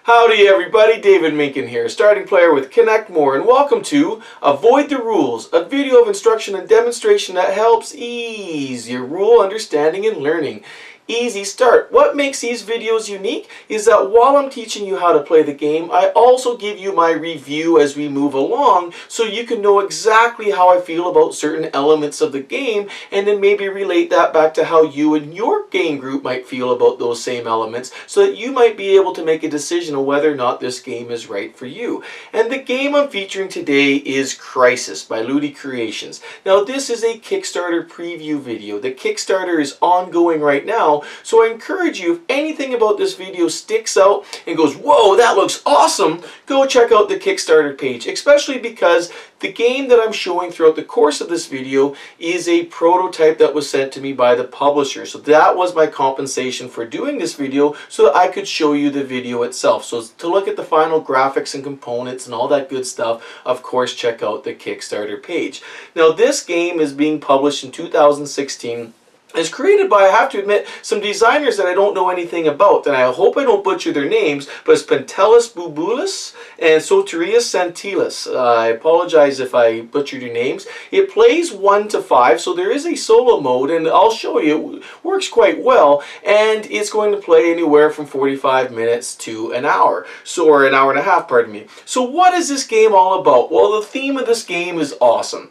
Howdy everybody, David Minkin here, starting player with Connect More, and welcome to Avoid the Rules, a video of instruction and demonstration that helps ease your rule understanding and learning. Easy start. What makes these videos unique is that while I'm teaching you how to play the game, I also give you my review as we move along so you can know exactly how I feel about certain elements of the game and then maybe relate that back to how you and your game group might feel about those same elements so that you might be able to make a decision on whether or not this game is right for you. And the game I'm featuring today is Crysis by Ludi Creations. Now this is a Kickstarter preview video. The Kickstarter is ongoing right now, so I encourage you, if anything about this video sticks out and goes, whoa, that looks awesome, go check out the Kickstarter page, especially because the game that I'm showing throughout the course of this video is a prototype that was sent to me by the publisher. So that was my compensation for doing this video so that I could show you the video itself. So to look at the final graphics and components and all that good stuff, of course, check out the Kickstarter page. Now this game is being published in 2016. It's created by, I have to admit, some designers that I don't know anything about, and I hope I don't butcher their names, but it's Pentelis Bouboulis and Sotirios Santilis. I apologize if I butchered your names. It plays 1 to 5, so there is a solo mode, and I'll show you, it works quite well, and it's going to play anywhere from 45 minutes to an hour, or an hour and a half, pardon me. So what is this game all about? Well, the theme of this game is awesome.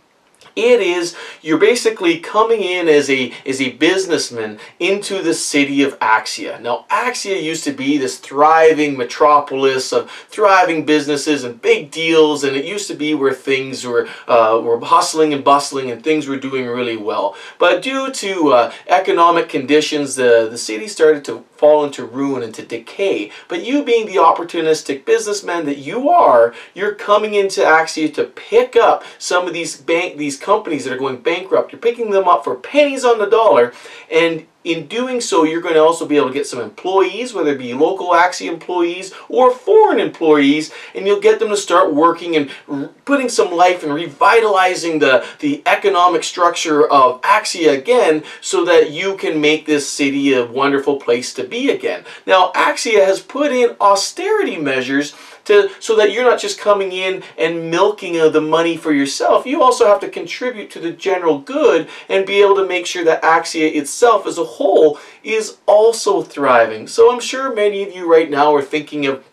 It is, you're basically coming in as a businessman into the city of Axia. Now, Axia used to be this thriving metropolis of thriving businesses and big deals, and it used to be where things were hustling and bustling and things were doing really well. But due to economic conditions, the city started to fall into ruin, into decay. But you, being the opportunistic businessman that you are, you're coming into Axia to pick up some of these companies that are going bankrupt. You're picking them up for pennies on the dollar, and in doing so, you're going to also be able to get some employees, whether it be local Axia employees or foreign employees, and you'll get them to start working and putting some life and revitalizing the economic structure of Axia again so that you can make this city a wonderful place to be again. Now, Axia has put in austerity measures so that you're not just coming in and milking the money for yourself. You also have to contribute to the general good and be able to make sure that Axia itself as a whole is also thriving. So I'm sure many of you right now are thinking of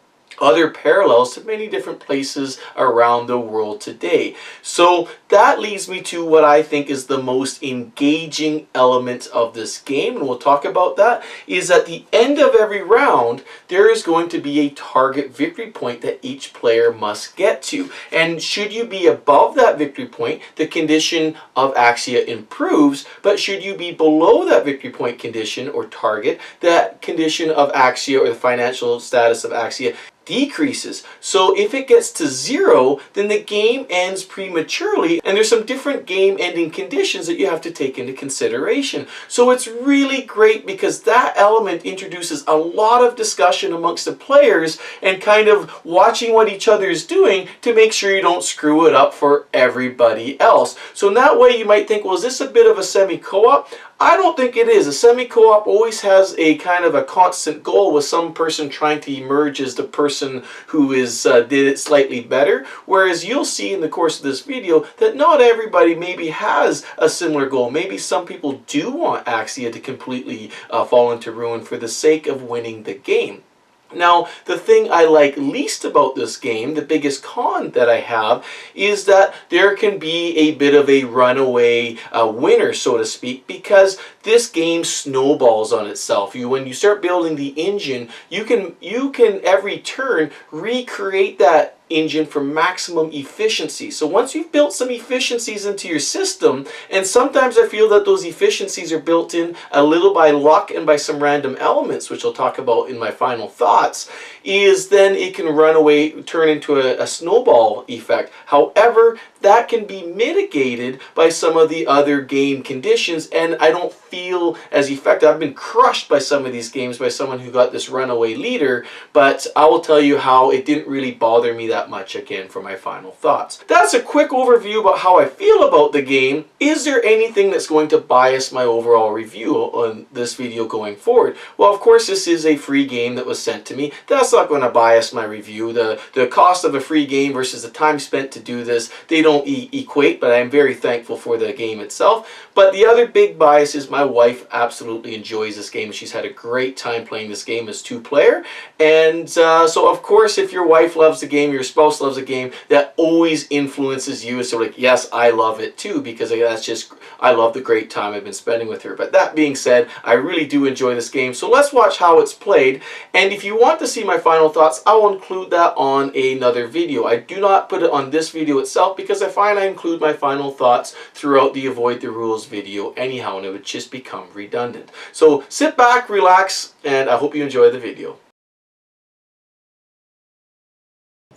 other parallels to many different places around the world today. So that leads me to what I think is the most engaging element of this game, and we'll talk about that, is at the end of every round there is going to be a target victory point that each player must get to. And should you be above that victory point, the condition of Axia improves, but should you be below that victory point condition or target, that condition of Axia or the financial status of Axia decreases. So if it gets to 0, then the game ends prematurely, and there's some different game ending conditions that you have to take into consideration. So it's really great because that element introduces a lot of discussion amongst the players and kind of watching what each other is doing to make sure you don't screw it up for everybody else. So in that way you might think, well, is this a bit of a semi-co-op? I don't think it is. A semi-co-op always has a kind of a constant goal with some person trying to emerge as the person who did it slightly better, whereas you'll see in the course of this video that not everybody maybe has a similar goal. Maybe some people do want Axia to completely fall into ruin for the sake of winning the game. Now, the thing I like least about this game, the biggest con that I have, is that there can be a bit of a runaway winner, so to speak, because this game snowballs on itself. When you start building the engine, you can every turn recreate that engine for maximum efficiency. So once you've built some efficiencies into your system, and sometimes I feel that those efficiencies are built in a little by luck and by some random elements, which I'll talk about in my final thoughts, is then it can run away, turn into a snowball effect. However, that can be mitigated by some of the other game conditions, and I don't feel as effective. I've been crushed by some of these games by someone who got this runaway leader, but I will tell you how it didn't really bother me that that much again for my final thoughts. That's a quick overview about how I feel about the game. Is there anything that's going to bias my overall review on this video going forward? Well, of course, this is a free game that was sent to me. That's not going to bias my review. The cost of a free game versus the time spent to do this, they don't equate, but I'm very thankful for the game itself. But the other big bias is my wife absolutely enjoys this game. She's had a great time playing this game as two-player. And so, of course, if your wife loves the game, your spouse loves the game, that always influences you. So, like, yes, I love it too, because that's just, I love the great time I've been spending with her. But that being said, I really do enjoy this game. So let's watch how it's played. And if you want to see my final thoughts, I will include that on another video. I do not put it on this video itself because I find I include my final thoughts throughout the Avoid the Rules video anyhow, and it would just become redundant. So sit back, relax, and I hope you enjoy the video.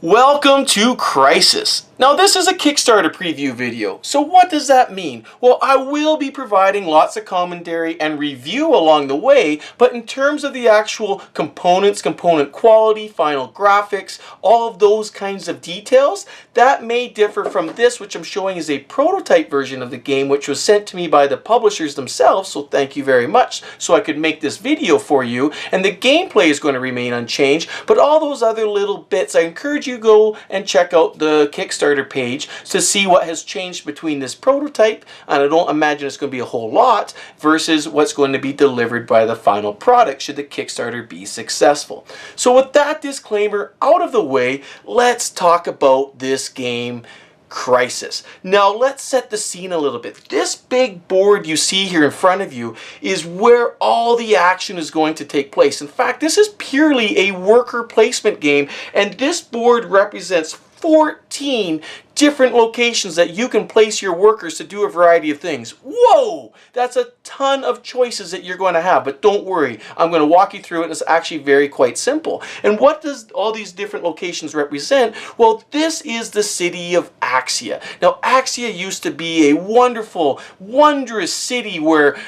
Welcome to Crysis. Now this is a Kickstarter preview video, so what does that mean? Well, I will be providing lots of commentary and review along the way, but in terms of the actual components, component quality, final graphics, all of those kinds of details, that may differ from this, which I'm showing is a prototype version of the game, which was sent to me by the publishers themselves, so thank you very much, so I could make this video for you. And the gameplay is going to remain unchanged, but all those other little bits, I encourage you to go and check out the Kickstarter page to see what has changed between this prototype, and I don't imagine it's going to be a whole lot, versus what's going to be delivered by the final product should the Kickstarter be successful. So with that disclaimer out of the way, let's talk about this game, Crysis. Now let's set the scene a little bit. This big board you see here in front of you is where all the action is going to take place. In fact, this is purely a worker placement game, and this board represents 14 different locations that you can place your workers to do a variety of things. Whoa! That's a ton of choices that you're going to have, but don't worry, I'm going to walk you through it, and it's actually very quite simple. And what does all these different locations represent? Well, this is the city of Axia. Now, Axia used to be a wonderful, wondrous city where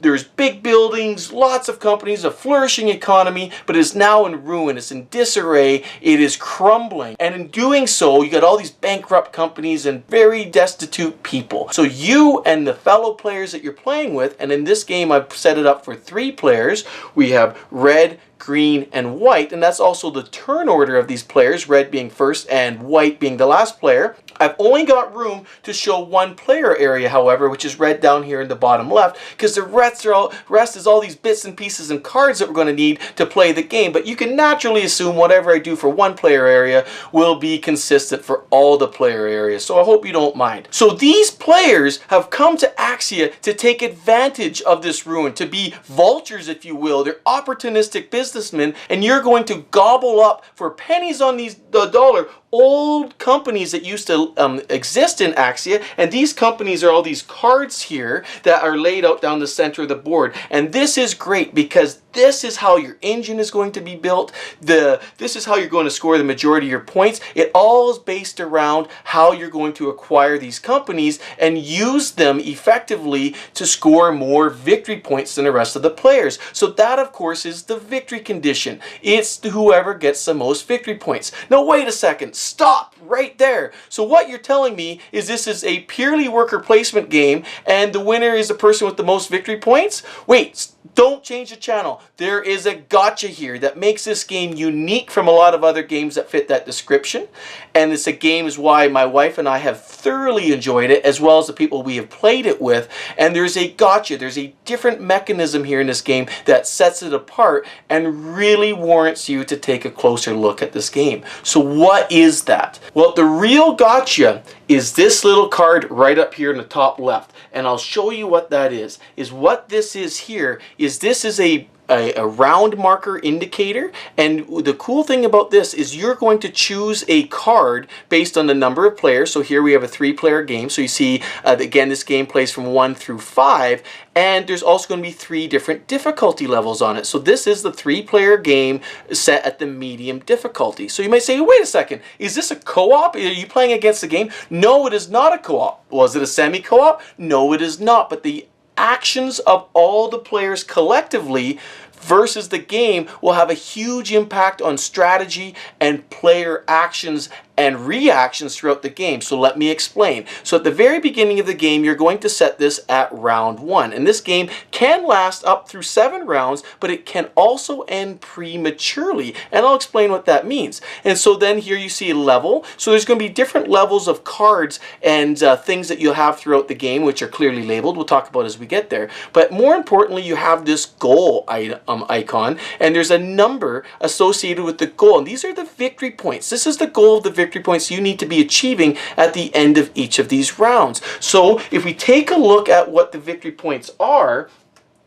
there's big buildings, lots of companies, a flourishing economy, but it's now in ruin, it's in disarray, it is crumbling. And in doing so, you got all these bankrupt companies and very destitute people. So you and the fellow players that you're playing with, and in this game I've set it up for 3 players. We have red, green, and white, and that's also the turn order of these players, red being first and white being the last player. I've only got room to show 1 player area, however, which is red down here in the bottom left, because the rest is all these bits and pieces and cards that we're going to need to play the game. But you can naturally assume whatever I do for 1 player area will be consistent for all the player areas, so I hope you don't mind. So these players have come to Axia to take advantage of this ruin, to be vultures, if you will. They're opportunistic businessmen, and you're going to gobble up for pennies on the dollar old companies that used to exist in Axia, and these companies are all these cards here that are laid out down the center of the board. And this is great because this is how your engine is going to be built. This is how you're going to score the majority of your points. It all is based around how you're going to acquire these companies and use them effectively to score more victory points than the rest of the players. So that, of course, is the victory condition. It's whoever gets the most victory points. Now wait a second. Stop right there. So what you're telling me is this is a purely worker placement game and the winner is the person with the most victory points? Wait, don't change the channel. There is a gotcha here that makes this game unique from a lot of other games that fit that description. And it's a game is why my wife and I have thoroughly enjoyed it, as well as the people we have played it with. And there's a gotcha. There's a different mechanism here in this game that sets it apart and really warrants you to take a closer look at this game. So what is that? Well, the real gotcha is this little card right up here in the top left. And I'll show you what that is. What this is here is this is a round marker indicator, and the cool thing about this is you're going to choose a card based on the number of players. So here we have a 3-player game, so you see again this game plays from 1 through 5, and there's also going to be 3 different difficulty levels on it. So this is the 3-player game set at the medium difficulty. So you might say, wait a second, is this a co-op? Are you playing against the game? No, it is not a co-op. Was it a semi-co-op? No, it is not, but the actions of all the players collectively versus the game will have a huge impact on strategy and player actions and reactions throughout the game. So let me explain. So at the very beginning of the game, you're going to set this at round 1. And this game can last up through 7 rounds, but it can also end prematurely. And I'll explain what that means. And so then here you see a level. So there's going to be different levels of cards and things that you'll have throughout the game, which are clearly labeled. We'll talk about as we get there. But more importantly, you have this goal icon, and there's a number associated with the goal. And these are the victory points. This is the goal of the victory points you need to be achieving at the end of each of these rounds. So if we take a look at what the victory points are,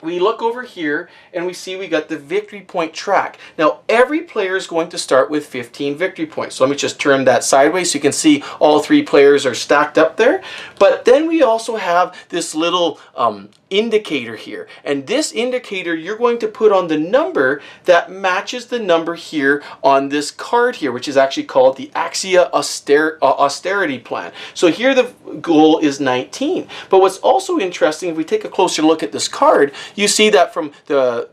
we look over here and we see we got the victory point track. Now every player is going to start with 15 victory points. So let me just turn that sideways so you can see all 3 players are stacked up there. But then we also have this little indicator here, and this indicator you're going to put on the number that matches the number here on this card here, which is actually called the Axia Austerity Plan. So here the goal is 19. But what's also interesting, if we take a closer look at this card, you see that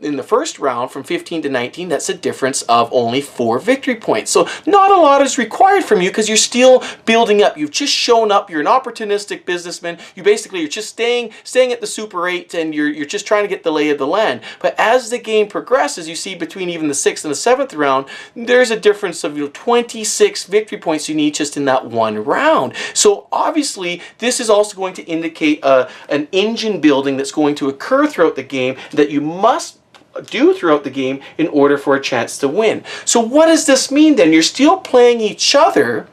in the first round from 15 to 19, that's a difference of only 4 victory points. So not a lot is required from you because you're still building up. You've just shown up. You're an opportunistic businessman. You're just staying at the Super 8, and you're just trying to get the lay of the land. But as the game progresses, you see between even the 6th and the 7th round, there's a difference of 26 victory points you need just in that one round. So obviously, this is also going to indicate an engine building that's going to occur throughout the game that you must do throughout the game in order for a chance to win. So what does this mean then? You're still playing each other,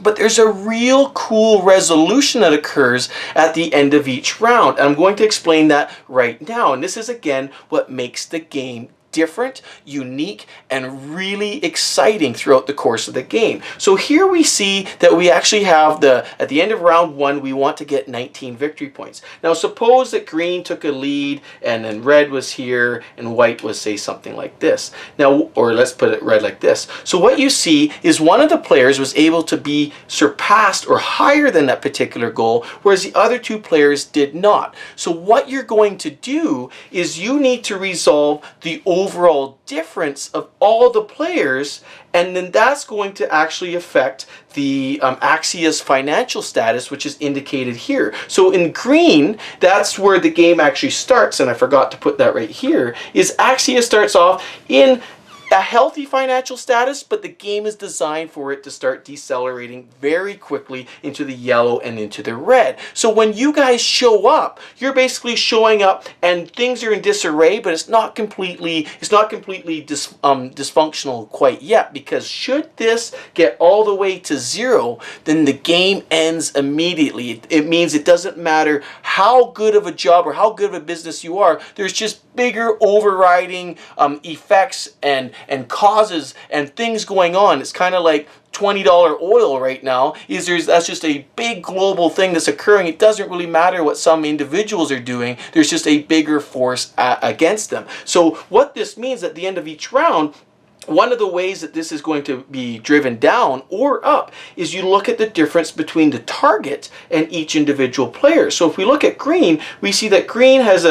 but there's a real cool resolution that occurs at the end of each round. And I'm going to explain that right now. And this is, again, what makes the game different, unique, and really exciting throughout the course of the game. So here we see that we actually have at the end of round 1, we want to get 19 victory points. Now suppose that green took a lead and then red was here and white was, say, something like this. Now, or let's put it red like this. So what you see is one of the players was able to be surpassed or higher than that particular goal, whereas the other 2 players did not. So what you're going to do is you need to resolve the overall difference of all the players, and then that's going to actually affect the Axia's financial status, which is indicated here. So in green, that's where the game actually starts, and I forgot to put that right here, is Axia starts off in a healthy financial status, but the game is designed for it to start decelerating very quickly into the yellow and into the red. So when you guys show up, you're basically showing up and things are in disarray, but it's not completely dysfunctional quite yet, because should this get all the way to 0, then the game ends immediately. It means it doesn't matter how good of a job or how good of a business you are, there's just bigger overriding effects and causes and things going on. It's kind of like $20 oil right now. That's just a big global thing that's occurring. It doesn't really matter what some individuals are doing. There's just a bigger force against them. So what this means at the end of each round, one of the ways that this is going to be driven down or up is you look at the difference between the target and each individual player. So if we look at green, we see that green has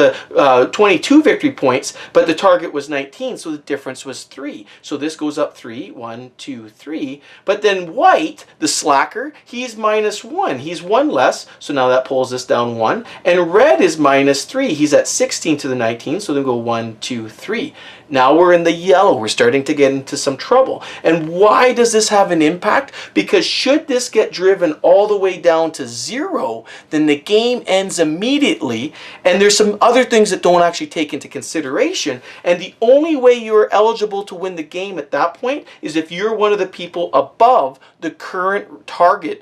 22 victory points, but the target was 19, so the difference was 3. So this goes up 3, 1, 2, 3. But then white, the slacker, he's -1. He's 1 less, so now that pulls this down 1. And red is -3. He's at 16 to the 19, so then go 1, 2, 3. Now we're in the yellow. We're starting to get into some trouble. And why does this have an impact? Because should this get driven all the way down to 0, then the game ends immediately. And there's some other things that don't actually take into consideration. And the only way you're eligible to win the game at that point is if you're one of the people above the current target,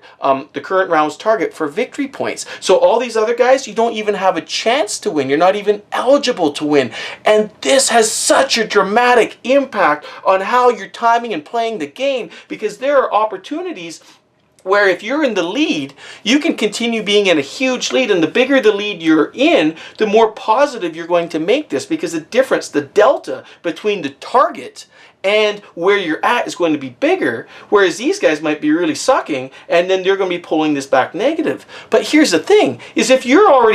the current round's target for victory points. So all these other guys, you don't even have a chance to win. You're not even eligible to win. And this has such a dramatic impact on how you're timing and playing the game, because there are opportunities where if you're in the lead, you can continue being in a huge lead, and the bigger the lead you're in, the more positive you're going to make this, because the difference, the delta between the target and where you're at is going to be bigger, whereas these guys might be really sucking and then they're going to be pulling this back negative. But here's the thing, is if you're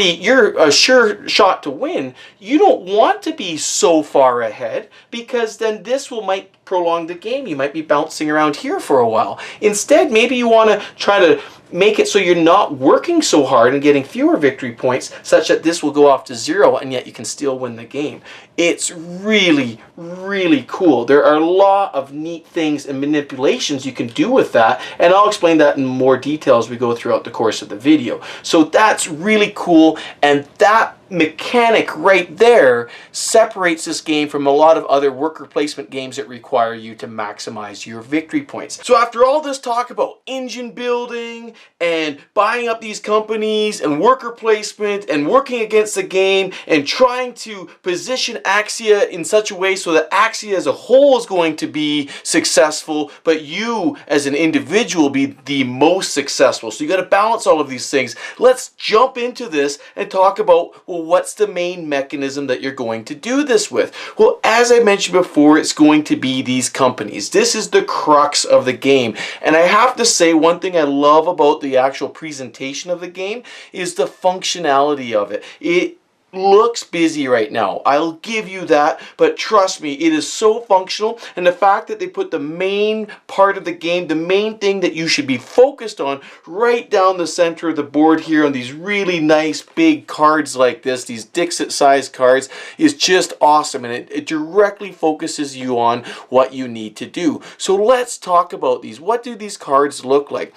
a sure shot to win, you don't want to be so far ahead, because then this might prolong the game. You might be bouncing around here for a while. Instead, maybe you want to try to make it so you're not working so hard and getting fewer victory points, such that this will go off to 0 and yet you can still win the game. It's really, really cool. There are a lot of neat things and manipulations you can do with that, and I'll explain that in more detail as we go throughout the course of the video. So that's really cool, and that mechanic right there separates this game from a lot of other worker placement games that require you to maximize your victory points. So after all this talk about engine building and buying up these companies and worker placement and working against the game and trying to position Axia in such a way so that Axia as a whole is going to be successful, but you as an individual be the most successful. So you got to balance all of these things. Let's jump into this and talk about, well, what's the main mechanism that you're going to do this with? Well, as I mentioned before, it's going to be these companies. This is the crux of the game. And I have to say, one thing I love about the actual presentation of the game is the functionality of it. It looks busy right now, I'll give you that, but trust me, it is so functional, and the fact that they put the main part of the game, the main thing that you should be focused on, right down the center of the board here on these really nice big cards like this, these Dixit sized cards, is just awesome, and it directly focuses you on what you need to do. So let's talk about these. What do these cards look like?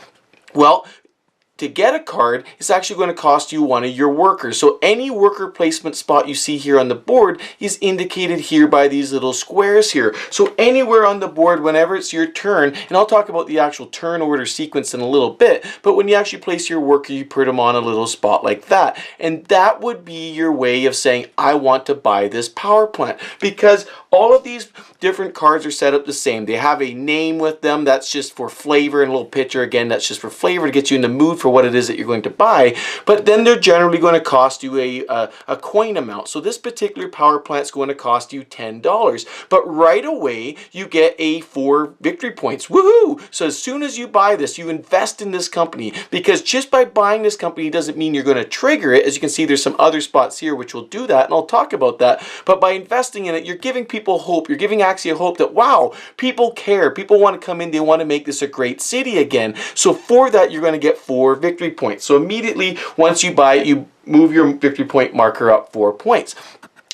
Well, to get a card, it's actually going to cost you one of your workers. So any worker placement spot you see here on the board is indicated here by these little squares here. So anywhere on the board, whenever it's your turn, and I'll talk about the actual turn order sequence in a little bit, but when you actually place your worker, you put them on a little spot like that. And that would be your way of saying, I want to buy this power plant. Because all of these different cards are set up the same. They have a name with them. That's just for flavor, and a little picture, again, that's just for flavor to get you in the mood for what it is that you're going to buy. But then they're generally going to cost you a coin amount. So this particular power plant is going to cost you $10. But right away, you get 4 victory points. Woohoo! So as soon as you buy this, you invest in this company, because just by buying this company doesn't mean you're going to trigger it. As you can see, there's some other spots here which will do that, and I'll talk about that. But by investing in it, you're giving people hope. You're giving Axia hope that, wow, people care. People want to come in. They want to make this a great city again. So for that, you're going to get 4 victory points. So immediately, once you buy it, you move your victory point marker up 4 points.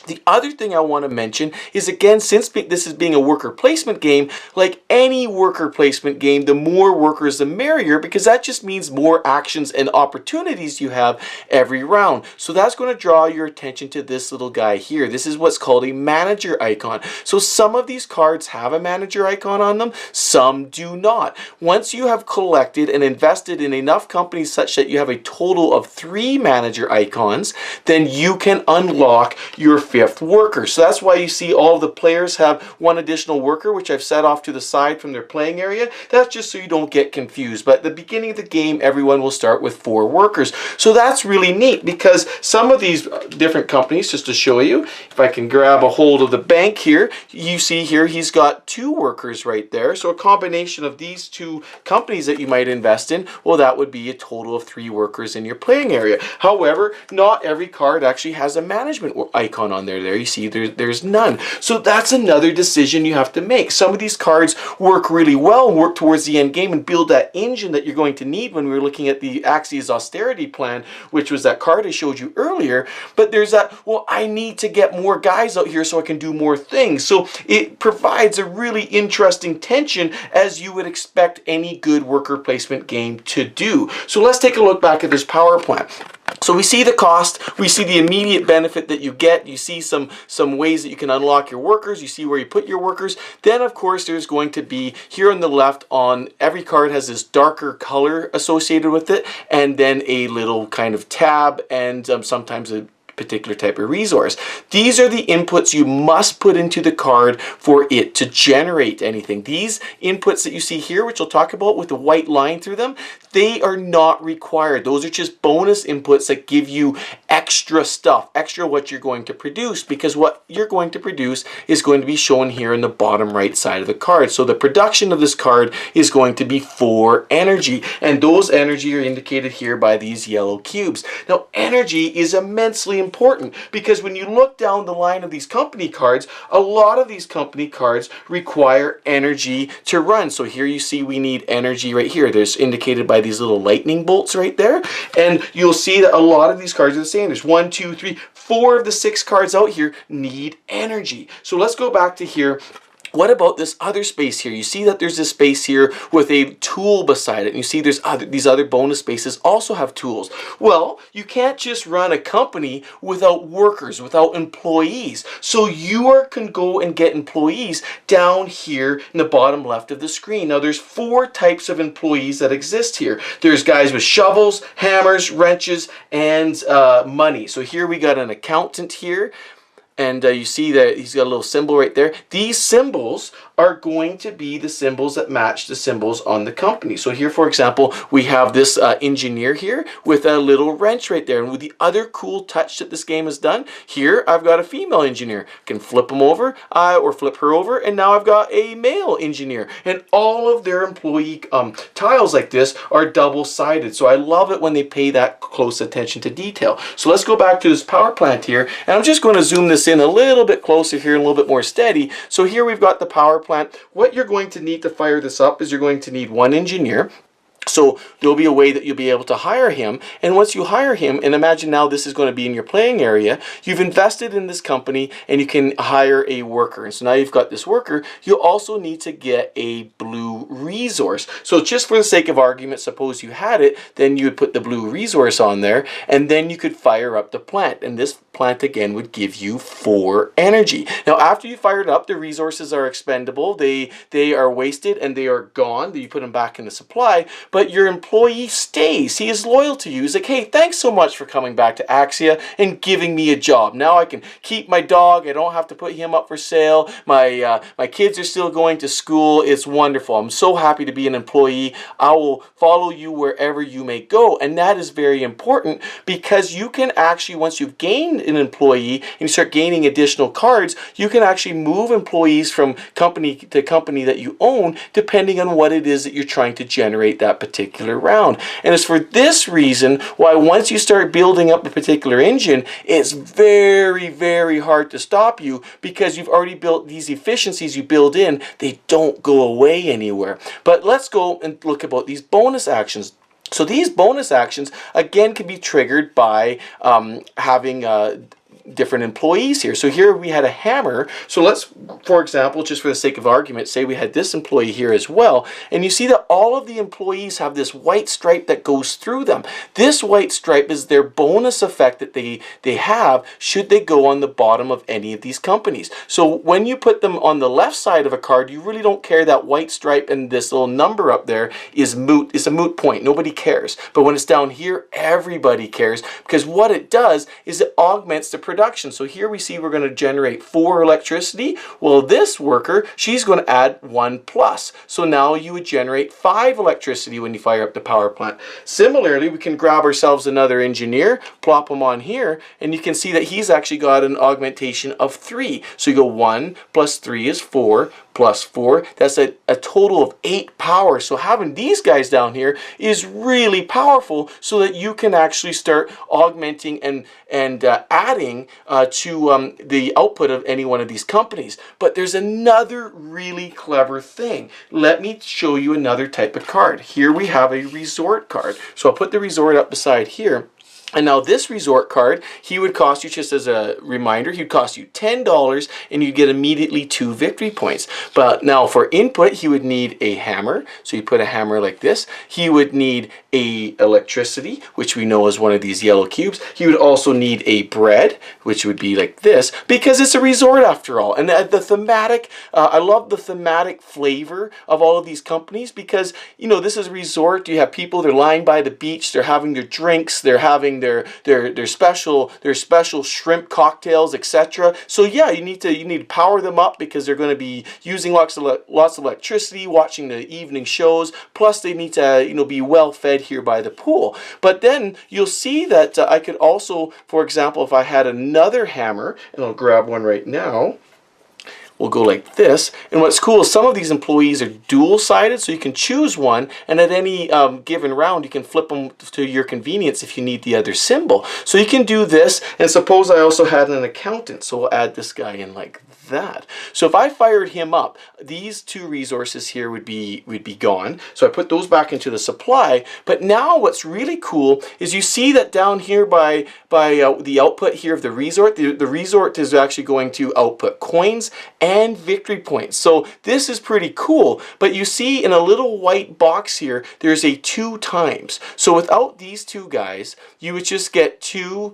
The other thing I want to mention is, again, since this is being a worker placement game, like any worker placement game, the more workers the merrier, because that just means more actions and opportunities you have every round. So that's going to draw your attention to this little guy here. This is what's called a manager icon. So some of these cards have a manager icon on them, some do not. Once you have collected and invested in enough companies such that you have a total of 3 manager icons, then you can unlock your 5th worker. So that's why you see all of the players have 1 additional worker, which I've set off to the side from their playing area. That's just so you don't get confused. But at the beginning of the game, everyone will start with 4 workers. So that's really neat, because some of these different companies, just to show you, if I can grab a hold of the bank here, you see here he's got 2 workers right there. So a combination of these 2 companies that you might invest in, well, that would be a total of 3 workers in your playing area. However, not every card actually has a management icon on there. You see there's none. So that's another decision you have to make. Some of these cards work really well, work towards the end game, and build that engine that you're going to need when we were looking at the Axia's austerity plan, which was that card I showed you earlier. But there's that, well, I need to get more guys out here so I can do more things. So it provides a really interesting tension, as you would expect any good worker placement game to do. So let's take a look back at this power plant. So we see the cost, we see the immediate benefit that you get, you see some ways that you can unlock your workers, you see where you put your workers. Then of course there's going to be, here on the left, on every card has this darker color associated with it, and then a little kind of tab, and sometimes a particular type of resource. These are the inputs you must put into the card for it to generate anything. These inputs that you see here, which we'll talk about with the white line through them, they are not required. Those are just bonus inputs that give you extra stuff, extra what you're going to produce, because what you're going to produce is going to be shown here in the bottom right side of the card. So the production of this card is going to be 4 energy, and those energy are indicated here by these yellow cubes. Now, energy is immensely important because when you look down the line of these company cards, a lot of these company cards require energy to run. So here you see we need energy right here. There's indicated by these little lightning bolts right there. And you'll see that a lot of these cards are the same. There's 1, 2, 3, 4 of the 6 cards out here need energy. So let's go back to here. What about this other space here? You see that there's this space here with a tool beside it. And you see these other bonus spaces also have tools. Well, you can't just run a company without workers, without employees. So you can go and get employees down here in the bottom left of the screen. Now there's 4 types of employees that exist here. There's guys with shovels, hammers, wrenches, and money. So here we got an accountant here. And you see that he's got a little symbol right there. These symbols are going to be the symbols that match the symbols on the company. So here, for example, we have this engineer here with a little wrench right there. And with the other cool touch that this game has done, here I've got a female engineer. I can flip him over or flip her over, and now I've got a male engineer. And all of their employee tiles like this are double-sided. So I love it when they pay that close attention to detail. So let's go back to this power plant here, and I'm just going to zoom this in a little bit closer here, a little bit more steady. So here we've got the power plant. What you're going to need to fire this up is you're going to need 1 engineer. So there'll be a way that you'll be able to hire him. And once you hire him, and imagine now this is going to be in your playing area, you've invested in this company and you can hire a worker. And so now you've got this worker, you also need to get a blue resource. So just for the sake of argument, suppose you had it, then you would put the blue resource on there, and then you could fire up the plant. And this plant again would give you 4 energy. Now after you fire it up, the resources are expendable. They are wasted and they are gone. You put them back in the supply. But your employee stays. He is loyal to you. He's like, hey, thanks so much for coming back to Axia and giving me a job. Now I can keep my dog. I don't have to put him up for sale. My kids are still going to school. It's wonderful. I'm so happy to be an employee. I will follow you wherever you may go. And that is very important because you can actually, once you've gained an employee and you start gaining additional cards, you can actually move employees from company to company that you own depending on what it is that you're trying to generate that particular round. And it's for this reason why once you start building up a particular engine, it's very, very hard to stop you because you've already built these efficiencies you build in. They don't go away anywhere. But let's go and look about these bonus actions. So these bonus actions, again, can be triggered by having different employees here. So here we had a hammer. So let's, for example, just for the sake of argument, say we had this employee here as well. And you see that all of the employees have this white stripe that goes through them. This white stripe is their bonus effect that they have should they go on the bottom of any of these companies. So when you put them on the left side of a card, you really don't care. That white stripe and this little number up there is moot. It's a moot point. Nobody cares. But when it's down here, everybody cares because what it does is it augments the production. So here we see we're going to generate 4 electricity. Well, this worker, she's going to add 1 plus. So now you would generate 5 electricity when you fire up the power plant. Similarly, we can grab ourselves another engineer, plop him on here, and you can see that he's actually got an augmentation of 3. So you go 1 plus 3 is 4 plus 4. That's a total of 8 power. So having these guys down here is really powerful so that you can actually start augmenting and adding to the output of any one of these companies. But there's another really clever thing. Let me show you another type of card. Here we have a resort card. So I'll put the resort up beside here. And now this resort card, he would cost you, just as a reminder, he'd cost you $10 and you get immediately 2 victory points. But now for input, he would need a hammer. So you put a hammer like this. He would need a electricity, which we know is one of these yellow cubes. He would also need a bread, which would be like this, because it's a resort after all. And the thematic, I love the thematic flavor of all of these companies because, you know, this is a resort. You have people, they're lying by the beach, they're having their drinks, they're having their special shrimp cocktails, etc. So yeah, you need to power them up because they're going to be using lots of electricity, watching the evening shows. Plus, they need to be well fed here by the pool. But then you'll see that I could also, for example, if I had another hammer, and I'll grab one right now. will go like this. And what's cool is some of these employees are dual-sided, so you can choose one, and at any given round you can flip them to your convenience if you need the other symbol. So you can do this, and suppose I also had an accountant, so we'll add this guy in like that. So if I fired him up, these two resources here would be gone. So I put those back into the supply. But now what's really cool is you see that down here by the output here of the resort, the resort is actually going to output coins and victory points. So this is pretty cool. But you see in a little white box here, there's a 2 times. So without these two guys, you would just get 2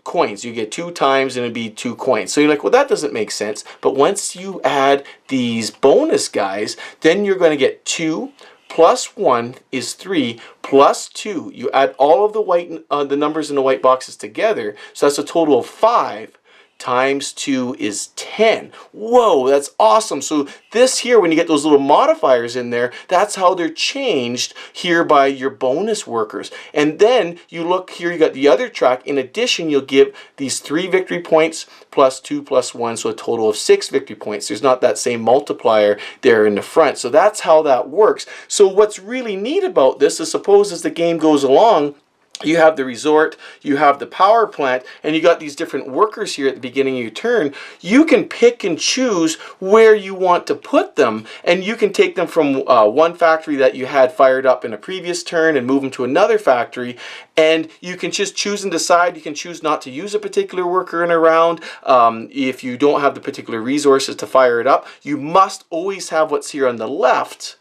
coins. You get 2 times and it'd be 2 coins. So you're like, well, that doesn't make sense. But once you add these bonus guys, then you're going to get 2 plus 1 is 3 plus 2. You add all of the numbers in the white boxes together. So that's a total of 5. Times 2 is 10. Whoa, that's awesome. So this here, when you get those little modifiers in there, that's how they're changed here by your bonus workers. And then you look here, you got the other track. In addition, you'll give these 3 victory points plus 2 plus 1, so a total of 6 victory points. There's not that same multiplier there in the front. So that's how that works. So what's really neat about this is, suppose as the game goes along, you have the resort, you have the power plant, and you got these different workers here at the beginning of your turn. You can pick and choose where you want to put them, and you can take them from one factory that you had fired up in a previous turn and move them to another factory, and you can just choose and decide. You can choose not to use a particular worker in a round. If you don't have the particular resources to fire it up, you must always have what's here on the left,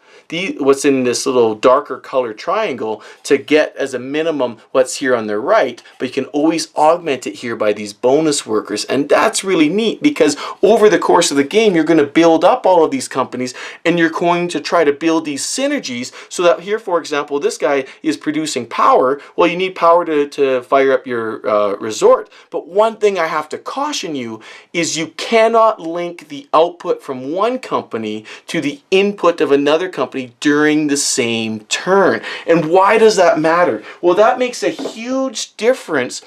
what's in this little darker color triangle, to get as a minimum what's here on the right, but you can always augment it here by these bonus workers. And that's really neat, because over the course of the game you're going to build up all of these companies, and you're going to try to build these synergies, so that here, for example, this guy is producing power. Well, you need power to fire up your resort, but one thing I have to caution you is you cannot link the output from one company to the input of another company during the same turn. And why does that matter? Well, that makes a huge difference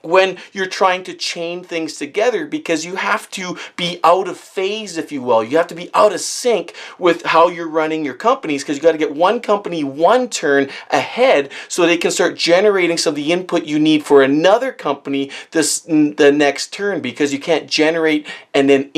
when you're trying to chain things together, because you have to be out of phase, if you will. You have to be out of sync with how you're running your companies, because you got to get one company one turn ahead so they can start generating some of the input you need for another company the next turn, because you can't generate and then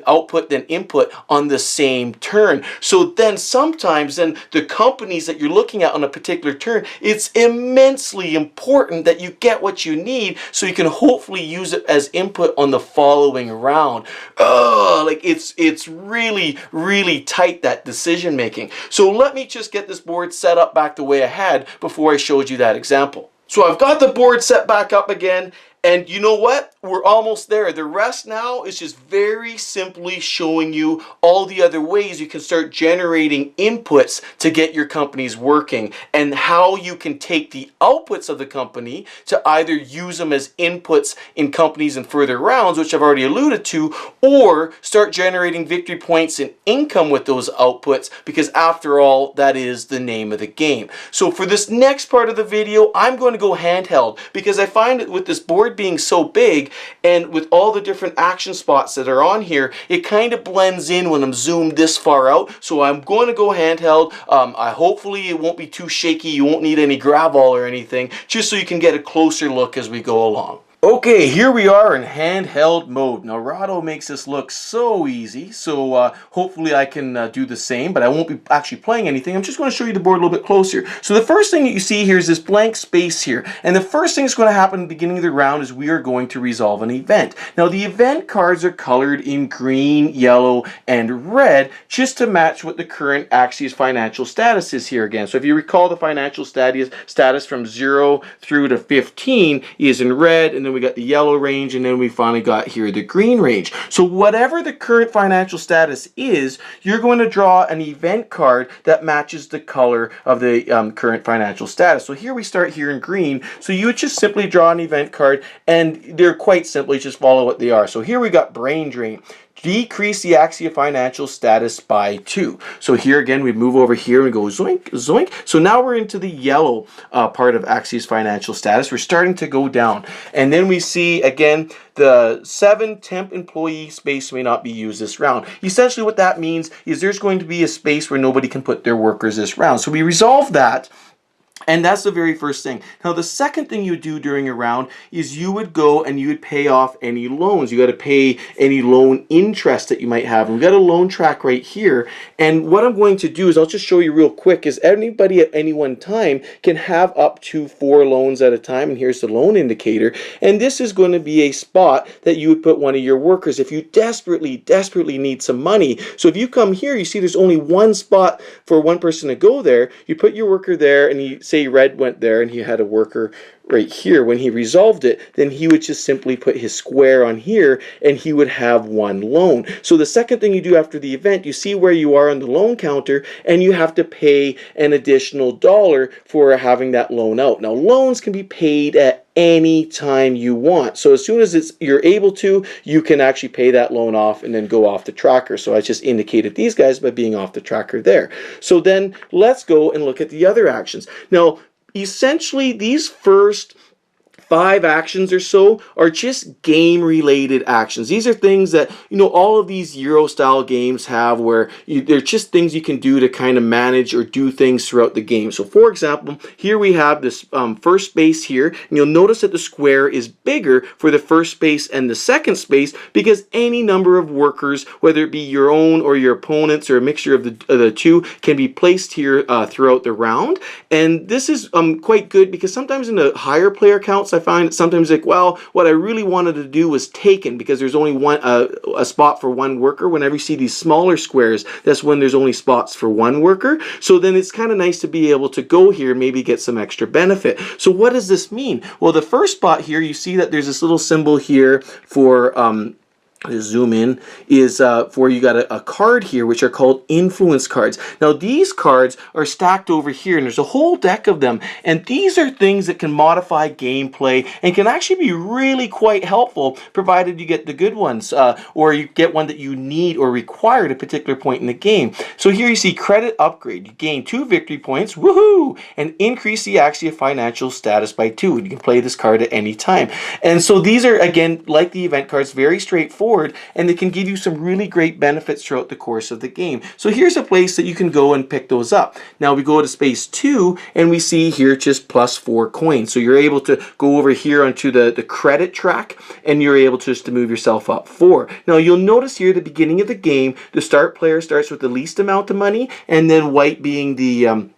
output then input on the same turn. So then sometimes then the companies that you're looking at on a particular turn, it's immensely important that you get what you need so you can hopefully use it as input on the following round. Like it's really, really tight, that decision making. So let me just get this board set up back the way I had before I showed you that example. So I've got the board set back up again, and you know what? We're almost there. The rest now is just very simply showing you all the other ways you can start generating inputs to get your companies working, and how you can take the outputs of the company to either use them as inputs in companies in further rounds, which I've already alluded to, or start generating victory points and income with those outputs, because after all, that is the name of the game. So for this next part of the video, I'm going to go handheld, because I find that with this board being so big and with all the different action spots that are on here, it kind of blends in when I'm zoomed this far out. So I'm going to go handheld. Hopefully it won't be too shaky. You won't need any gravel or anything, just so you can get a closer look as we go along. Okay, here we are in handheld mode. Now, Rahdo makes this look so easy, so hopefully I can do the same, but I won't be actually playing anything. I'm just going to show you the board a little bit closer. So the first thing that you see here is this blank space here, and the first thing that's going to happen at the beginning of the round is we are going to resolve an event. Now, the event cards are colored in green, yellow, and red, just to match what the current Axia's financial status is here again. So if you recall, the financial status from 0 through to 15 is in red, and then we got the yellow range, and then we finally got here the green range. So whatever the current financial status is, you're going to draw an event card that matches the color of the current financial status. So here we start here in green, so you would just simply draw an event card, and they're quite simply just follow what they are. So here we got brain drain. decrease the Axia financial status by 2. So here again, we move over here and go zoink, zoink. So now we're into the yellow part of Axia's financial status. We're starting to go down. And then we see again, the 7 temp employee space may not be used this round. Essentially what that means is there's going to be a space where nobody can put their workers this round. So we resolve that. And that's the very first thing. Now, the second thing you do during a round is you would go and you would pay off any loans. You got to pay any loan interest that you might have. And we've got a loan track right here. And what I'm going to do is I'll just show you real quick is anybody at any one time can have up to 4 loans at a time. And here's the loan indicator. And this is going to be a spot that you would put one of your workers if you desperately, desperately need some money. So if you come here, you see there's only one spot for one person to go there. You put your worker there and you say Red went there and he had a worker right here. When he resolved it, then he would just simply put his square on here and he would have 1 loan. So the second thing you do after the event, you see where you are on the loan counter and you have to pay an additional $1 for having that loan out. Now, loans can be paid at any time you want. So as soon as you're able to, you can actually pay that loan off and then go off the tracker. So I just indicated these guys by being off the tracker there. So then let's go and look at the other actions. Now, essentially these first 5 actions or so are just game related actions. These are things that, you know, all of these Euro style games have where they're just things you can do to kind of manage or do things throughout the game. So for example, here we have this first space here, and you'll notice that the square is bigger for the first space and the second space because any number of workers, whether it be your own or your opponent's or a mixture of the two, can be placed here throughout the round. And this is quite good because sometimes in the higher player counts, I find that sometimes like, well, what I really wanted to do was taken because there's only a spot for 1 worker. Whenever you see these smaller squares, that's when there's only spots for 1 worker. So then it's kind of nice to be able to go here and maybe get some extra benefit. So what does this mean? Well, the first spot here, you see that there's this little symbol here for zoom in, is for you got a card here which are called influence cards. Now these cards are stacked over here and there's a whole deck of them, and these are things that can modify gameplay and can actually be really quite helpful provided you get the good ones or you get one that you need or require at a particular point in the game. So here you see credit upgrade. You gain 2 victory points, woohoo, and increase the Axia financial status by 2, and you can play this card at any time. And so these are, again, like the event cards, very straightforward, and they can give you some really great benefits throughout the course of the game. So here's a place that you can go and pick those up. Now we go to space 2 and we see here just +4 coins. So you're able to go over here onto the credit track and you're able just to move yourself up 4. Now you'll notice here at the beginning of the game, the start player starts with the least amount of money, and then white being the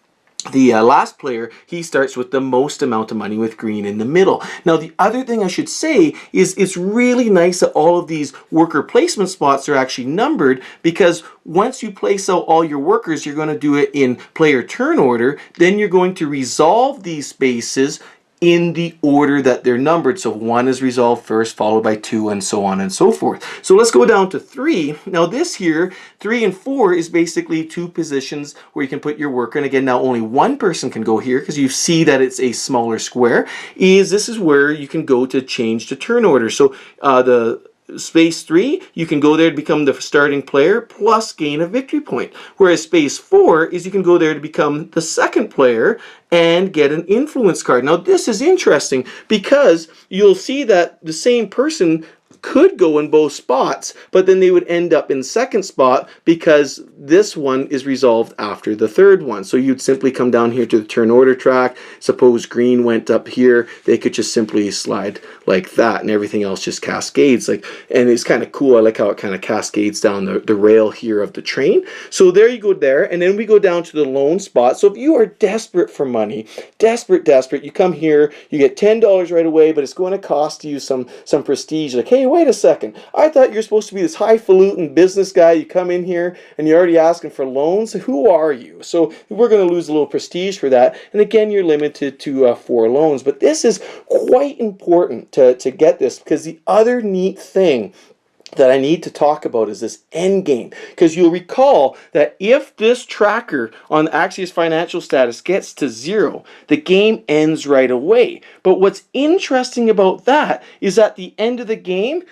last player, he starts with the most amount of money with green in the middle. Now the other thing I should say is it's really nice that all of these worker placement spots are actually numbered, because once you place out all your workers, you're going to do it in player turn order. Then you're going to resolve these spaces in the order that they're numbered. So 1 is resolved first, followed by 2, and so on and so forth. So let's go down to 3. Now this here, 3 and 4, is basically 2 positions where you can put your worker. And again, now only 1 person can go here because you see that it's a smaller square. This is where you can go to change the turn order. So the space 3, you can go there to become the starting player plus gain a victory point. Whereas space 4 is you can go there to become the second player and get an influence card. Now this is interesting because you'll see that the same person could go in both spots, but then they would end up in second spot because this one is resolved after the third one. So you'd simply come down here to the turn order track. Suppose green went up here, they could just simply slide like that, and everything else just cascades. And it's kind of cool. I like how it kind of cascades down the rail here of the train. So there you go there, and then we go down to the loan spot. So if you are desperate for money, desperate, you come here, you get $10 right away, but it's going to cost you some prestige. Like, hey, wait a second, I thought you're supposed to be this highfalutin business guy. You come in here and you're already asking for loans. Who are you? So we're going to lose a little prestige for that. And again, you're limited to 4 loans. But this is quite important to get this, because the other neat thing that I need to talk about is this end game. Because you'll recall that if this tracker on Axia's financial status gets to 0, the game ends right away. But what's interesting about that is at the end of the game,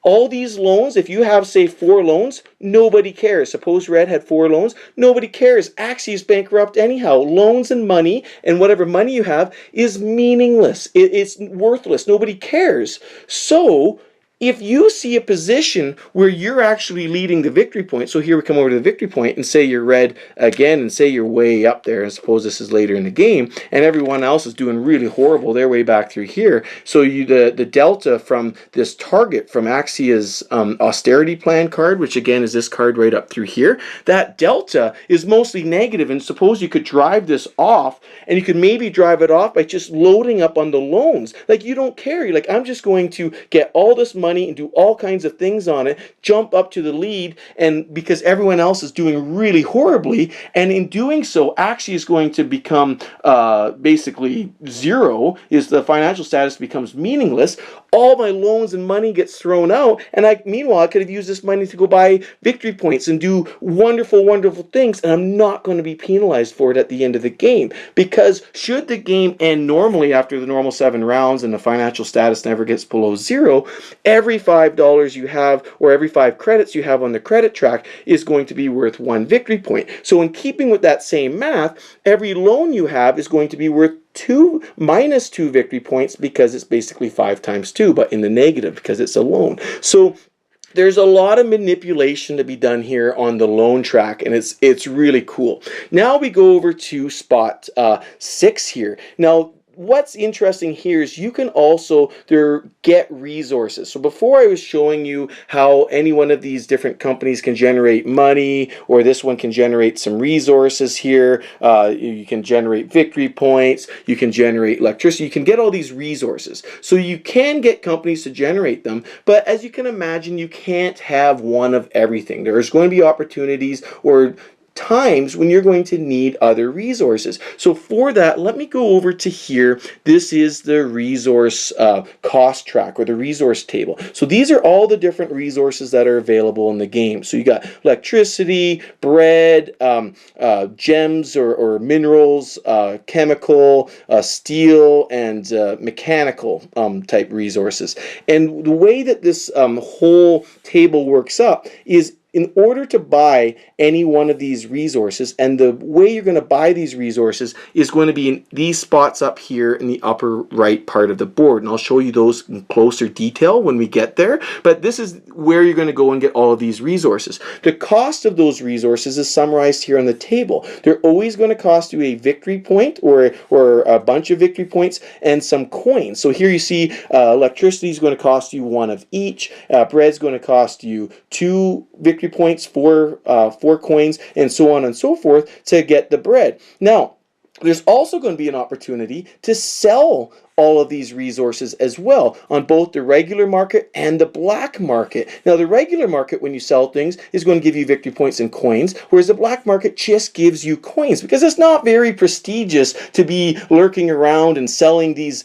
all these loans, if you have, say, 4 loans, nobody cares. Suppose Red had 4 loans, nobody cares. Axie is bankrupt anyhow. Loans and money, and whatever money you have, is meaningless. It's worthless. Nobody cares. So if you see a position where you're actually leading the victory point, so here we come over to the victory point and say you're Red again, and say you're way up there, and suppose this is later in the game, and everyone else is doing really horrible, they're way back through here. So the delta from this target, from Axia's austerity plan card, which again is this card right up through here, that delta is mostly negative, and suppose you could drive this off, and you could maybe drive it off by just loading up on the loans. Like, you don't care. You're like, I'm just going to get all this money and do all kinds of things on it, jump up to the lead, and because everyone else is doing really horribly, and in doing so, Axie is going to become basically zero, is the financial status becomes meaningless. All my loans and money gets thrown out, and meanwhile, I could have used this money to go buy victory points and do wonderful, wonderful things, and I'm not going to be penalized for it at the end of the game. Because should the game end normally after the normal 7 rounds and the financial status never gets below 0, every $5 you have, or every 5 credits you have on the credit track, is going to be worth 1 victory point. So in keeping with that same math, every loan you have is going to be worth minus 2 victory points, because it's basically 5 times 2, but in the negative because it's a loan. So there's a lot of manipulation to be done here on the loan track, and it's really cool. Now we go over to spot 6 here. Now, what's interesting here is you can also get resources. So before I was showing you how any one of these different companies can generate money, or this one can generate some resources here. You can generate victory points, you can generate electricity, you can get all these resources. So you can get companies to generate them, but as you can imagine, you can't have one of everything. There's going to be opportunities or times when you're going to need other resources. So for that, let me go over to here. This is the resource cost track, or the resource table. So these are all the different resources that are available in the game. So you got electricity, bread, gems or minerals, chemical, steel, and mechanical type resources. And the way that this whole table works up is, in order to buy any one of these resources, and the way you're going to buy these resources is going to be in these spots up here in the upper right part of the board, and I'll show you those in closer detail when we get there, but this is where you're going to go and get all of these resources. The cost of those resources is summarized here on the table. They're always going to cost you a victory point, or a bunch of victory points, and some coins. So here you see electricity is going to cost you 1 of each, bread's going to cost you 2 victory points, 4 coins, and so on and so forth to get the bread. Now, there's also going to be an opportunity to sell all of these resources as well on both the regular market and the black market. Now, the regular market, when you sell things, is going to give you victory points and coins, whereas the black market just gives you coins, because it's not very prestigious to be lurking around and selling these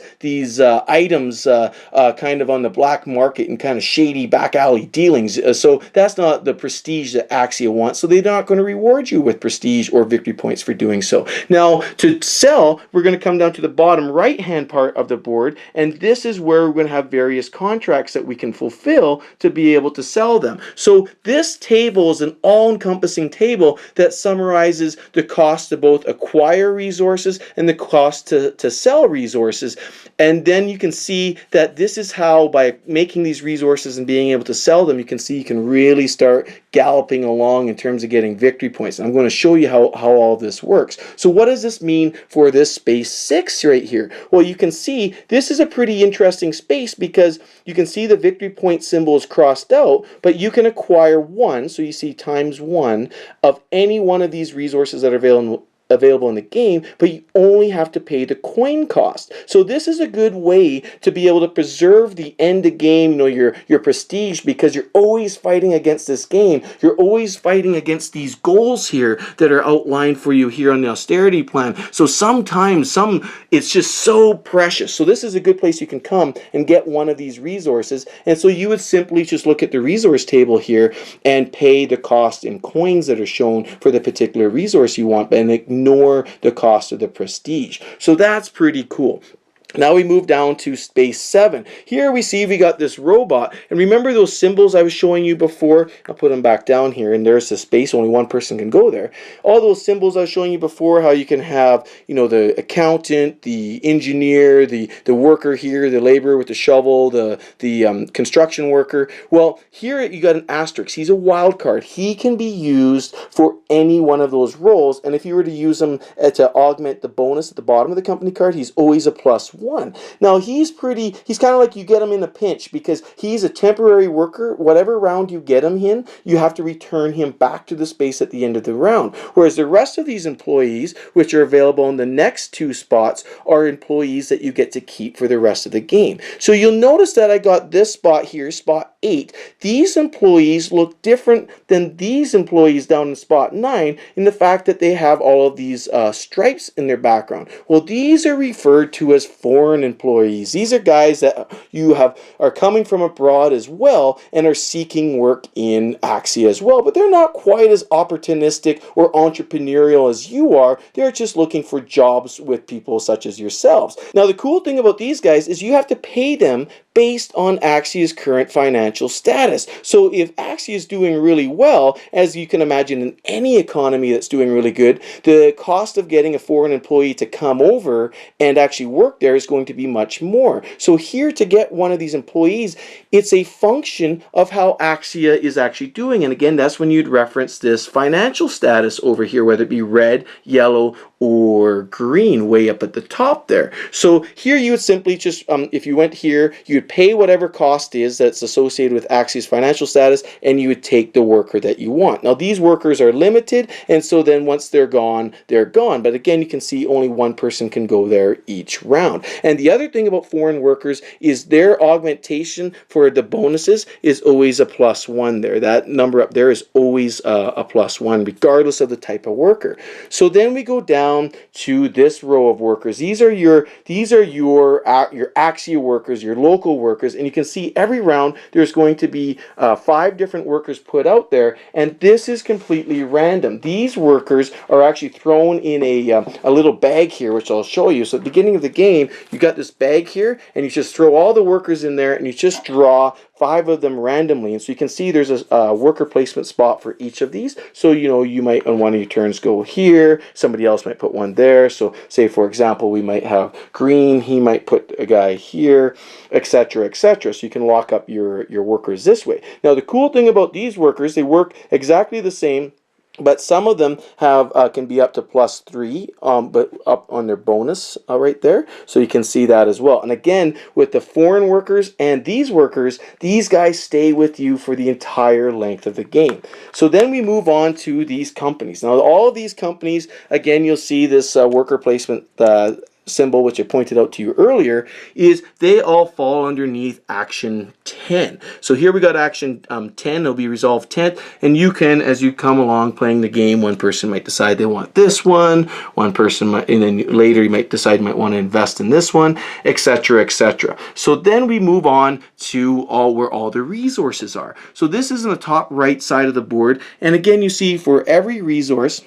items kind of on the black market and kind of shady back alley dealings. So that's not the prestige that Axia wants, so they're not going to reward you with prestige or victory points for doing so. Now, to sell, we're going to come down to the bottom right-hand part of the board, and this is where we're going to have various contracts that we can fulfill to be able to sell them. So this table is an all-encompassing table that summarizes the cost to both acquire resources and the cost to sell resources. And then you can see that this is how, by making these resources and being able to sell them, you can see you can really start galloping along in terms of getting victory points. And I'm going to show you how all this works. So what does this mean for this space 6 right here? Well, you can see this is a pretty interesting space, because you can see the victory point symbol is crossed out, but you can acquire 1, so you see times 1 of any one of these resources that are available in the game, but you only have to pay the coin cost. So this is a good way to be able to preserve the end of game, your prestige, because you're always fighting against this game. You're always fighting against these goals here that are outlined for you here on the austerity plan. So sometimes it's just so precious. So this is a good place you can come and get one of these resources. And so you would simply just look at the resource table here and pay the cost in coins that are shown for the particular resource you want, and ignore the cost of the prestige. So that's pretty cool. Now we move down to space 7. Here we see we got this robot. And remember those symbols I was showing you before? I'll put them back down here, and there's the space. Only one person can go there. All those symbols I was showing you before, how you can have, the accountant, the engineer, the worker here, the laborer with the shovel, the construction worker. Well, here you got an asterisk. He's a wild card. He can be used for any one of those roles. And if you were to use him to augment the bonus at the bottom of the company card, he's always a +1. Now he's kind of like you get him in a pinch because he's a temporary worker. Whatever round you get him in, you have to return him back to the space at the end of the round. Whereas the rest of these employees, which are available in the next 2 spots, are employees that you get to keep for the rest of the game. So you'll notice that I got this spot here, spot 8. These employees look different than these employees down in spot 9 in the fact that they have all of these stripes in their background. Well, these are referred to as foreign employees. These are guys that are coming from abroad as well and are seeking work in Axia as well, but they're not quite as opportunistic or entrepreneurial as you are. They're just looking for jobs with people such as yourselves. Now the cool thing about these guys is you have to pay them based on Axia's current financial status. So if Axia is doing really well, as you can imagine in any economy that's doing really good, the cost of getting a foreign employee to come over and actually work there is going to be much more. So here, to get one of these employees, it's a function of how Axia is actually doing. And again, that's when you'd reference this financial status over here, whether it be red, yellow, or green way up at the top there. So here you would simply just, if you went here, you'd pay whatever cost is that's associated with Axia's financial status, and you would take the worker that you want. Now these workers are limited, and so then once they're gone, they're gone. But again, you can see only one person can go there each round. And the other thing about foreign workers is their augmentation for the bonuses is always a +1 there. That number up there is always a +1 regardless of the type of worker. So then we go down to this row of workers. These are your Axia workers, your local workers, and you can see every round there's going to be 5 different workers put out there, and this is completely random. These workers are actually thrown in a little bag here, which I'll show you. So at the beginning of the game, you got this bag here, and you just throw all the workers in there, and you just draw 5 of them randomly. And so you can see there's a worker placement spot for each of these. So you might on one of your turns go here, somebody else might put one there. So say for example we might have green, he might put a guy here, etc., etc. So you can lock up your workers this way. Now the cool thing about these workers, they work exactly the same, but some of them have can be up to +3, but up on their bonus right there. So you can see that as well. And again, with the foreign workers and these workers, these guys stay with you for the entire length of the game. So then we move on to these companies. Now all of these companies, again, you'll see this worker placement symbol, which I pointed out to you earlier, is they all fall underneath action 10. So here we got action 10, it'll be resolved 10th, and you can, as you come along playing the game, one person might decide they want this one person might, and then later you might decide you might want to invest in this one, etc., etc. So then we move on to where all the resources are. So this is in the top right side of the board, and again, you see for every resource,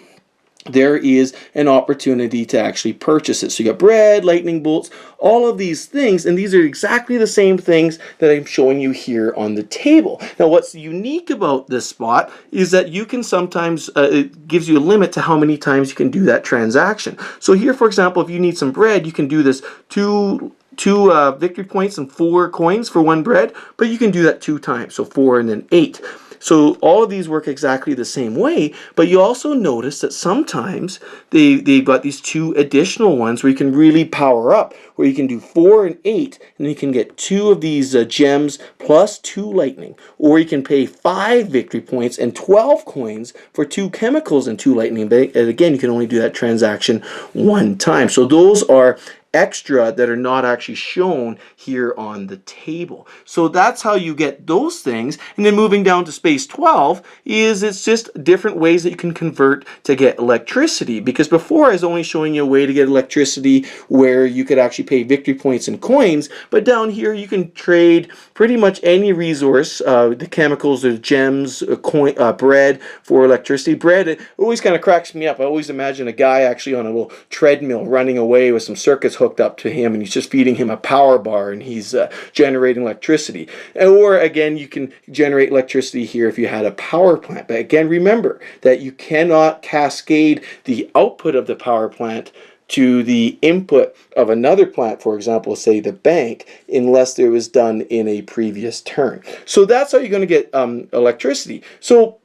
there is an opportunity to actually purchase it. So you got bread, lightning bolts, all of these things, and these are exactly the same things that I'm showing you here on the table. Now what's unique about this spot is that you can sometimes, it gives you a limit to how many times you can do that transaction. So here, for example, if you need some bread, you can do this two victory points and 4 coins for 1 bread, but you can do that 2 times, so 4 and then 8. So all of these work exactly the same way, but you also notice that sometimes they've got these 2 additional ones where you can really power up, where you can do 4 and 8, and you can get 2 of these gems plus 2 lightning, or you can pay 5 victory points and 12 coins for 2 chemicals and 2 lightning. But again, you can only do that transaction 1 time. So those are extra that are not actually shown here on the table. So that's how you get those things. And then moving down to space 12 is it's just different ways that you can convert to get electricity, because before I was only showing you a way to get electricity where you could actually pay victory points and coins, but down here you can trade pretty much any resource, the chemicals, the gems, bread for electricity. Bread, it always kind of cracks me up. I always imagine a guy actually on a little treadmill running away with some circus hooked up to him and he's just feeding him a power bar and he's generating electricity. Or again, you can generate electricity here if you had a power plant. But again, remember that you cannot cascade the output of the power plant to the input of another plant, for example, say the bank, unless it was done in a previous turn. So that's how you're going to get electricity. So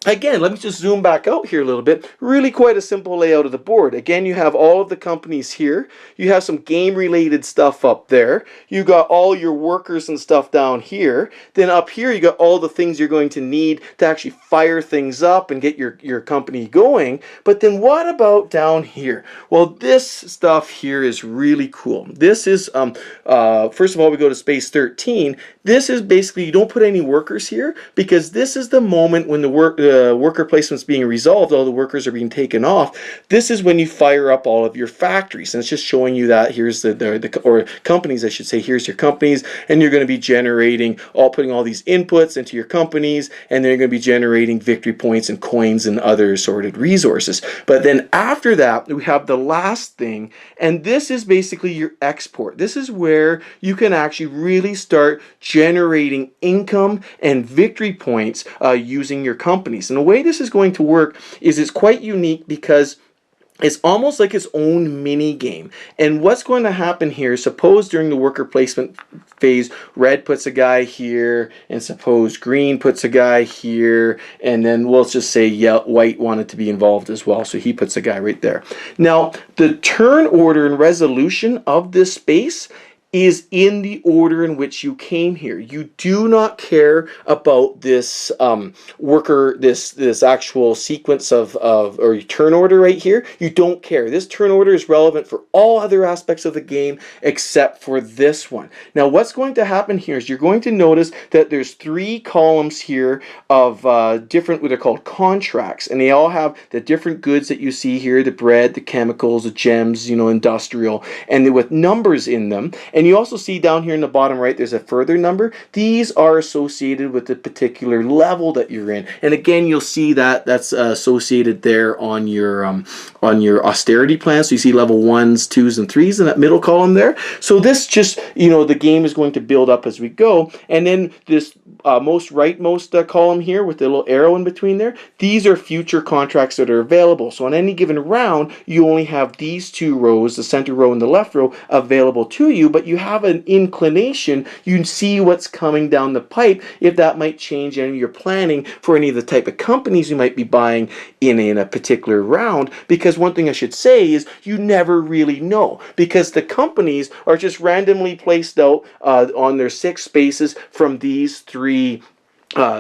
again, let me just zoom back out here a little bit. Really quite a simple layout of the board. Again, you have all of the companies here. You have some game-related stuff up there. You got all your workers and stuff down here. Then up here, you got all the things you're going to need to actually fire things up and get your company going. But then what about down here? Well, this stuff here is really cool. This is, first of all, we go to space 13. This is basically, you don't put any workers here because this is the moment when the worker placement's being resolved, all the workers are being taken off. This is when you fire up all of your factories, and it's just showing you that here's or companies, I should say, here's your companies, and you're going to be generating, putting all these inputs into your companies, and then you're going to be generating victory points and coins and other assorted resources. But then after that, we have the last thing, and this is basically your export. This is where you can actually really start generating income and victory points using your companies. And the way this is going to work is it's quite unique because it's almost like its own mini game. And what's going to happen here, suppose during the worker placement phase, red puts a guy here, and suppose green puts a guy here, and then we'll just say white wanted to be involved as well, so he puts a guy right there. Now, the turn order and resolution of this space is in the order in which you came here. You do not care about this this actual sequence or turn order right here. You don't care. This turn order is relevant for all other aspects of the game except for this one. Now, what's going to happen here is you're going to notice that there's 3 columns here of different, what they're called contracts, and they all have the different goods that you see here, the bread, the chemicals, the gems, industrial, and with numbers in them. And you also see down here in the bottom right, there's a further number. These are associated with the particular level that you're in. And again, you'll see that that's associated there on your austerity plan. So you see level 1s, 2s, and 3s in that middle column there. So this just, the game is going to build up as we go. And then this most rightmost column here with the little arrow in between there, these are future contracts that are available. So on any given round, you only have these 2 rows, the center row and the left row, available to you, but you have an inclination. You see what's coming down the pipe, if that might change any of your planning for any of the type of companies you might be buying in a particular round. Because one thing I should say is you never really know, because the companies are just randomly placed out on their 6 spaces from these 3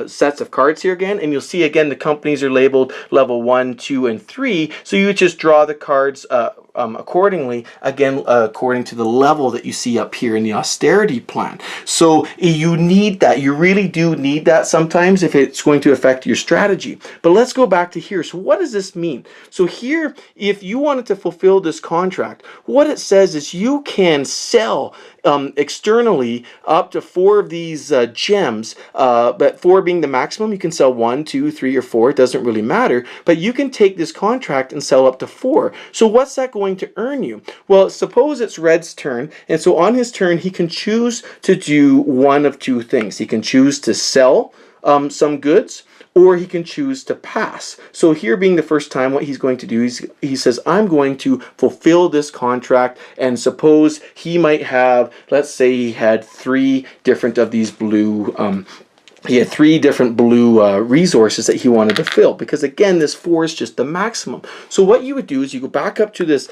sets of cards here again, and you'll see again the companies are labeled level 1, 2, and 3, so you just draw the cards accordingly, again according to the level that you see up here in the austerity plan. So you need that. You really do need that sometimes if it's going to affect your strategy. But let's go back to here. So what does this mean? So here, if you wanted to fulfill this contract, what it says is you can sell externally up to 4 of these gems, but 4 being the maximum. You can sell 1, 2, 3, or 4. It doesn't really matter. But you can take this contract and sell up to 4. So what's that going to earn you? Well, suppose it's Red's turn, and so on his turn he can choose to do one of 2 things. He can choose to sell some goods, or he can choose to pass. So here being the first time, what he's going to do is he says, I'm going to fulfill this contract, and suppose he might have, let's say he had 3 different of these blue he had 3 different blue resources that he wanted to fill, because again, this 4 is just the maximum. So what you would do is you go back up to this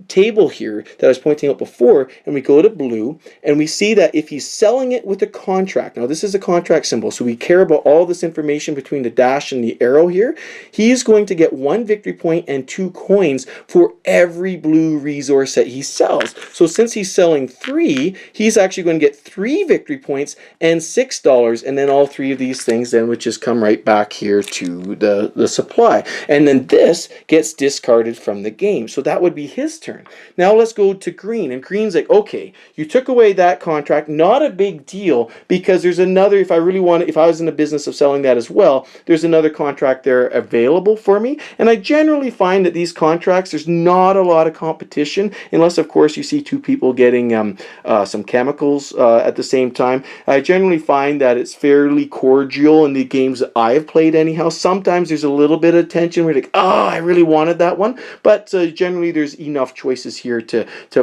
table here that I was pointing out before, and we go to blue, and we see that if he's selling it with a contract, now this is a contract symbol, so we care about all this information between the dash and the arrow here, he's going to get 1 victory point and 2 coins for every blue resource that he sells. So since he's selling 3, he's actually going to get 3 victory points and $6, and then all 3 of these things then would just come right back here to the supply. And then this gets discarded from the game. So that would be his turn. Now let's go to green, and green's like, okay, you took away that contract, not a big deal, because there's another, if I was in the business of selling that as well, there's another contract there available for me. And I generally find that these contracts, there's not a lot of competition, unless of course you see two people getting some chemicals at the same time. I generally find that it's fairly cordial in the games that I have played anyhow. Sometimes there's a little bit of tension where you're like, oh, I really wanted that one, but generally there's enough choices here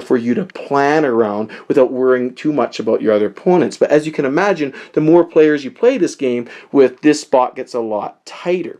for you to plan around without worrying too much about your other opponents. But as you can imagine, the more players you play this game with, this spot gets a lot tighter.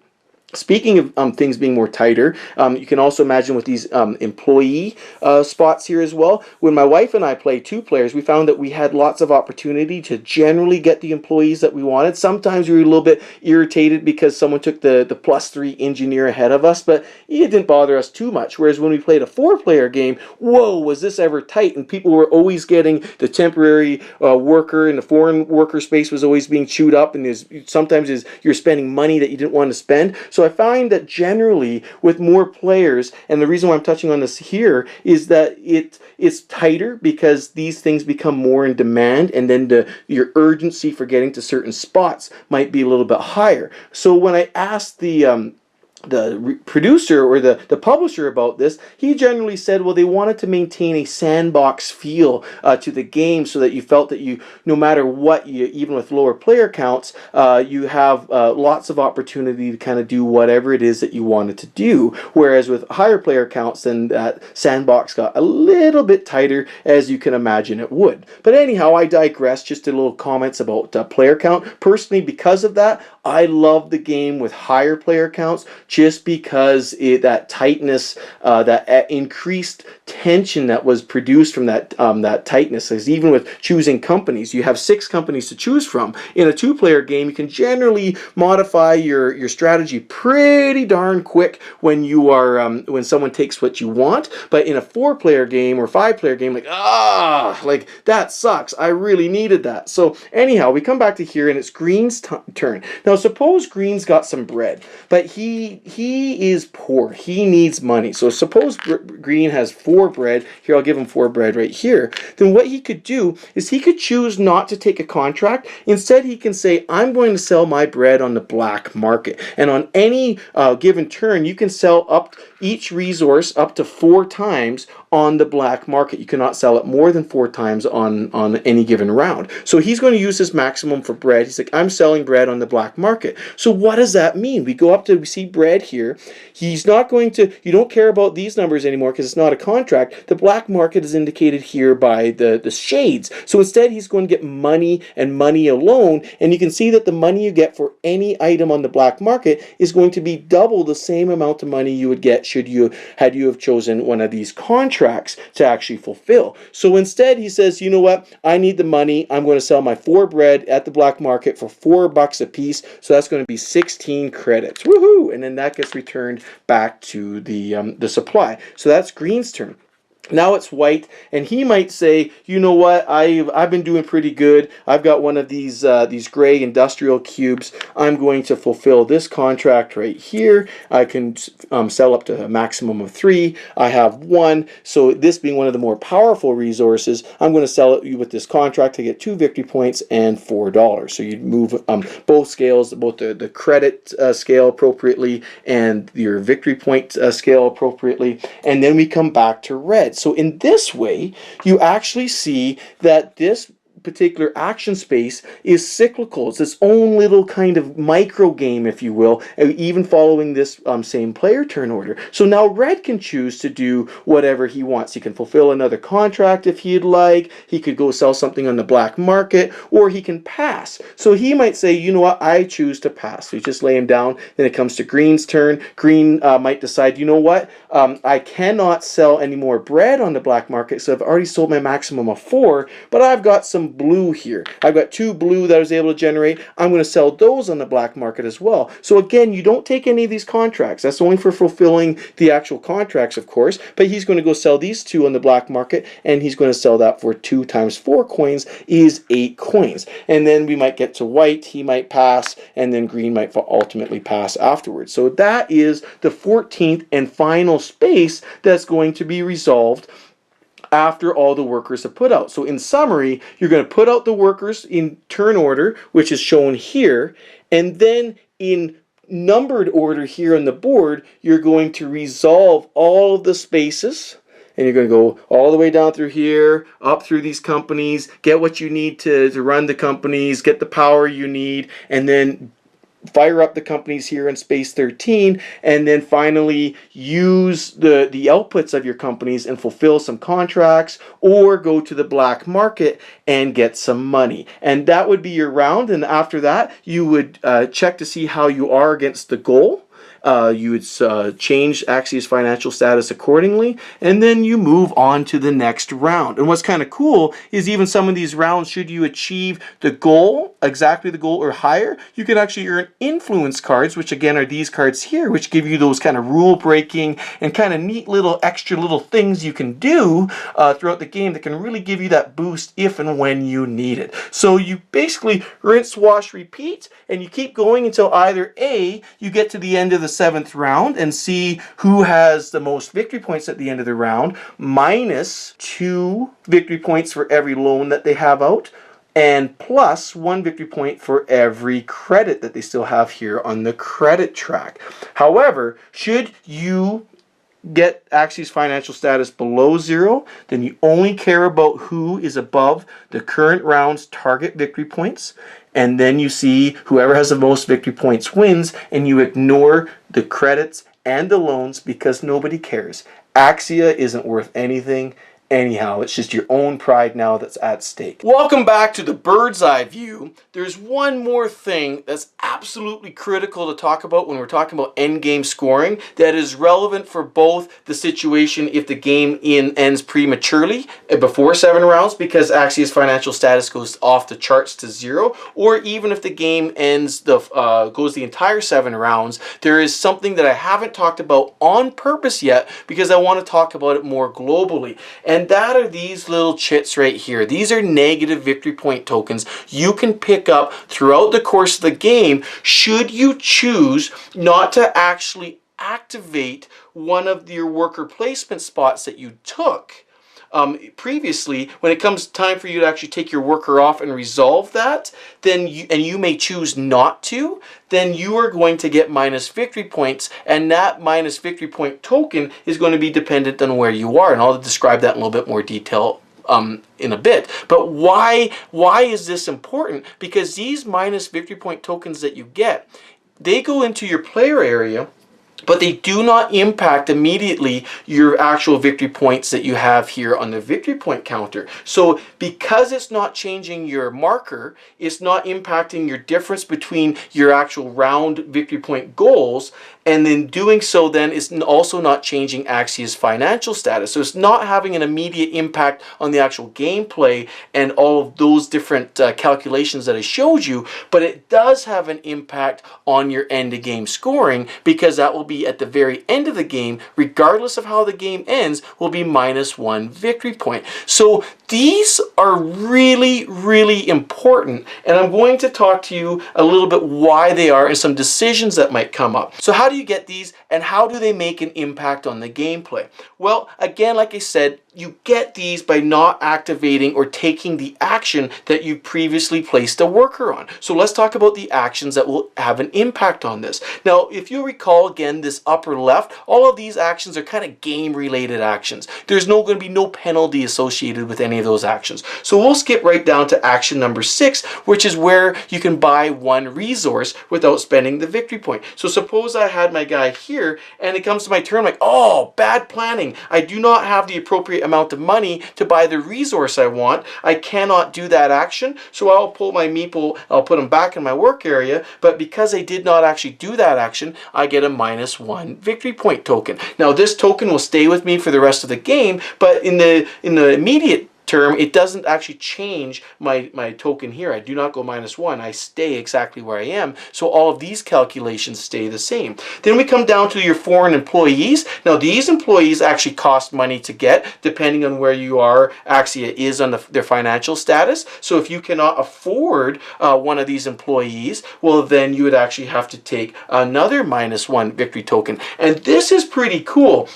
Speaking of things being more tighter, you can also imagine with these employee spots here as well. When my wife and I play two players, we found that we had lots of opportunity to generally get the employees that we wanted. Sometimes we were a little bit irritated because someone took the +3 engineer ahead of us, but it didn't bother us too much. Whereas when we played a 4-player game, whoa, was this ever tight, and people were always getting the temporary worker, and the foreign worker space was always being chewed up, and sometimes you're spending money that you didn't want to spend. So I find that generally with more players, and the reason why I'm touching on this here is that it's tighter because these things become more in demand, and then your urgency for getting to certain spots might be a little bit higher. So when I asked the producer or the publisher about this, he generally said, well, they wanted to maintain a sandbox feel to the game, so that you felt that no matter what, even with lower player counts, you have lots of opportunity to kind of do whatever it is that you wanted to do. Whereas with higher player counts, then that sandbox got a little bit tighter, as you can imagine it would. But anyhow, I digress. Just a little comments about player count. Personally, because of that, I love the game with higher player counts, just because that tightness, that increased tension that was produced from that tightness. Is even with choosing companies, you have 6 companies to choose from. In a 2-player game, you can generally modify your strategy pretty darn quick when you are when someone takes what you want. But in a 4-player game or 5-player game, like that sucks. I really needed that. So anyhow, we come back to here, and it's green's turn. Now suppose green's got some bread, but he is poor. He needs money. So suppose green has 4 bread. Here, I'll give him 4 bread right here. Then what he could do is he could choose not to take a contract. Instead, he can say, I'm going to sell my bread on the black market. And on any given turn, you can sell up each resource up to 4 times on the black market. You cannot sell it more than 4 times on any given round. So he's going to use his maximum for bread. He's like, I'm selling bread on the black market. So what does that mean? We see bread here. He's not going to, you don't care about these numbers anymore because it's not a contract. The black market is indicated here by the shades. So instead, he's going to get money and money alone. And you can see that the money you get for any item on the black market is going to be double the same amount of money you would get had you have chosen one of these contracts to actually fulfill. So instead, he says, you know what? I need the money. I'm going to sell my 4 bread at the black market for $4 a piece. So that's going to be 16 credits. Woohoo! And then that gets returned back to the supply. So that's green's turn. Now it's white, and he might say, you know what, I've been doing pretty good. I've got one of these gray industrial cubes. I'm going to fulfill this contract right here. I can sell up to a maximum of 3. I have 1. So this being one of the more powerful resources, I'm going to sell it with this contract to get 2 victory points and $4. So you move both scales, both the credit scale appropriately and your victory point scale appropriately. And then we come back to red. So in this way, you actually see that this particular action space is cyclical. It's its own little kind of micro game, if you will, even following this same player turn order. So now red can choose to do whatever he wants. He can fulfill another contract if he'd like. He could go sell something on the black market, or he can pass. So he might say, you know what, I choose to pass. So you just lay him down. Then it comes to green's turn. Green might decide, you know what, I cannot sell any more bread on the black market, so I've already sold my maximum of 4, but I've got some blue here. I've got 2 blue that I was able to generate. I'm going to sell those on the black market as well. So again, you don't take any of these contracts. That's only for fulfilling the actual contracts, of course, but he's going to go sell these 2 on the black market, and he's going to sell that for 2 times 4 coins is 8 coins. And then we might get to white, he might pass, and then green might ultimately pass afterwards. So that is the 14th and final space that's going to be resolved after all the workers have put out. So in summary, you're going to put out the workers in turn order, which is shown here, and then in numbered order here on the board, you're going to resolve all of the spaces, and you're going to go all the way down through here, up through these companies, get what you need to run the companies, get the power you need, and then fire up the companies here in space 13, and then finally use the outputs of your companies and fulfill some contracts or go to the black market and get some money. And that would be your round, and after that you would check to see how you are against the goal. You would change Axie's financial status accordingly, and then you move on to the next round. And what's kind of cool is even some of these rounds, should you achieve the goal, exactly the goal or higher, you can actually earn influence cards, which again are these cards here, which give you those kind of rule breaking and kind of neat little extra little things you can do throughout the game that can really give you that boost if and when you need it. So you basically rinse, wash, repeat, and you keep going until either A, you get to the end of the 7th round and see who has the most victory points at the end of the round, minus 2 victory points for every loan that they have out, and plus 1 victory point for every credit that they still have here on the credit track. However, should you get Axie's financial status below 0, then you only care about who is above the current round's target victory points, and then you see whoever has the most victory points wins, and you ignore the credits and the loans because nobody cares. Axia isn't worth anything anyhow. It's just your own pride now that's at stake. Welcome back to the bird's eye view. There's one more thing that's absolutely critical to talk about when we're talking about endgame scoring that is relevant for both the situation if the game ends prematurely before 7 rounds because Axia's financial status goes off the charts to 0, or even if the game ends goes the entire 7 rounds. There is something that I haven't talked about on purpose yet because I want to talk about it more globally, and that are these little chits right here. These are negative victory point tokens you can pick up throughout the course of the game should you choose not to actually activate one of your worker placement spots that you took previously. When it comes time for you to actually take your worker off and resolve that, then you may choose not to, then you are going to get minus victory points, and that minus victory point token is going to be dependent on where you are, and I'll describe that in a little bit more detail in a bit. But why is this important? Because these minus victory point tokens that you get, they go into your player area, but they do not impact immediately your actual victory points that you have here on the victory point counter. So because it's not changing your marker, it's not impacting your difference between your actual round victory point goals, and in doing so then it's also not changing Axia's financial status. So it's not having an immediate impact on the actual gameplay and all of those different calculations that I showed you, but it does have an impact on your end of game scoring, because that will be at the very end of the game, regardless of how the game ends, will be minus 1 victory point. So these are really, really important, and I'm going to talk to you a little bit why they are and some decisions that might come up. So how do you get these, and how do they make an impact on the gameplay? Well, again, like I said, you get these by not activating or taking the action that you previously placed a worker on. So let's talk about the actions that will have an impact on this. Now, if you recall, again, this upper left, all of these actions are kind of game-related actions. There's going to be no penalty associated with any of those actions. So we'll skip right down to action number 6, which is where you can buy 1 resource without spending the victory point. So suppose I had my guy here, and it comes to my turn, I'm like, oh, bad planning. I do not have the appropriate amount of money to buy the resource I want. I cannot do that action, so I'll pull my meeple, I'll put them back in my work area, but because I did not actually do that action, I get a minus 1 victory point token. Now this token will stay with me for the rest of the game, but in the immediate term, it doesn't actually change my token here. I do not go -1. I stay exactly where I am. So all of these calculations stay the same. Then we come down to your foreign employees. Now these employees actually cost money to get depending on where you are, Axia is on their financial status. So if you cannot afford one of these employees, well then you would actually have to take another -1 victory token. And this is pretty cool,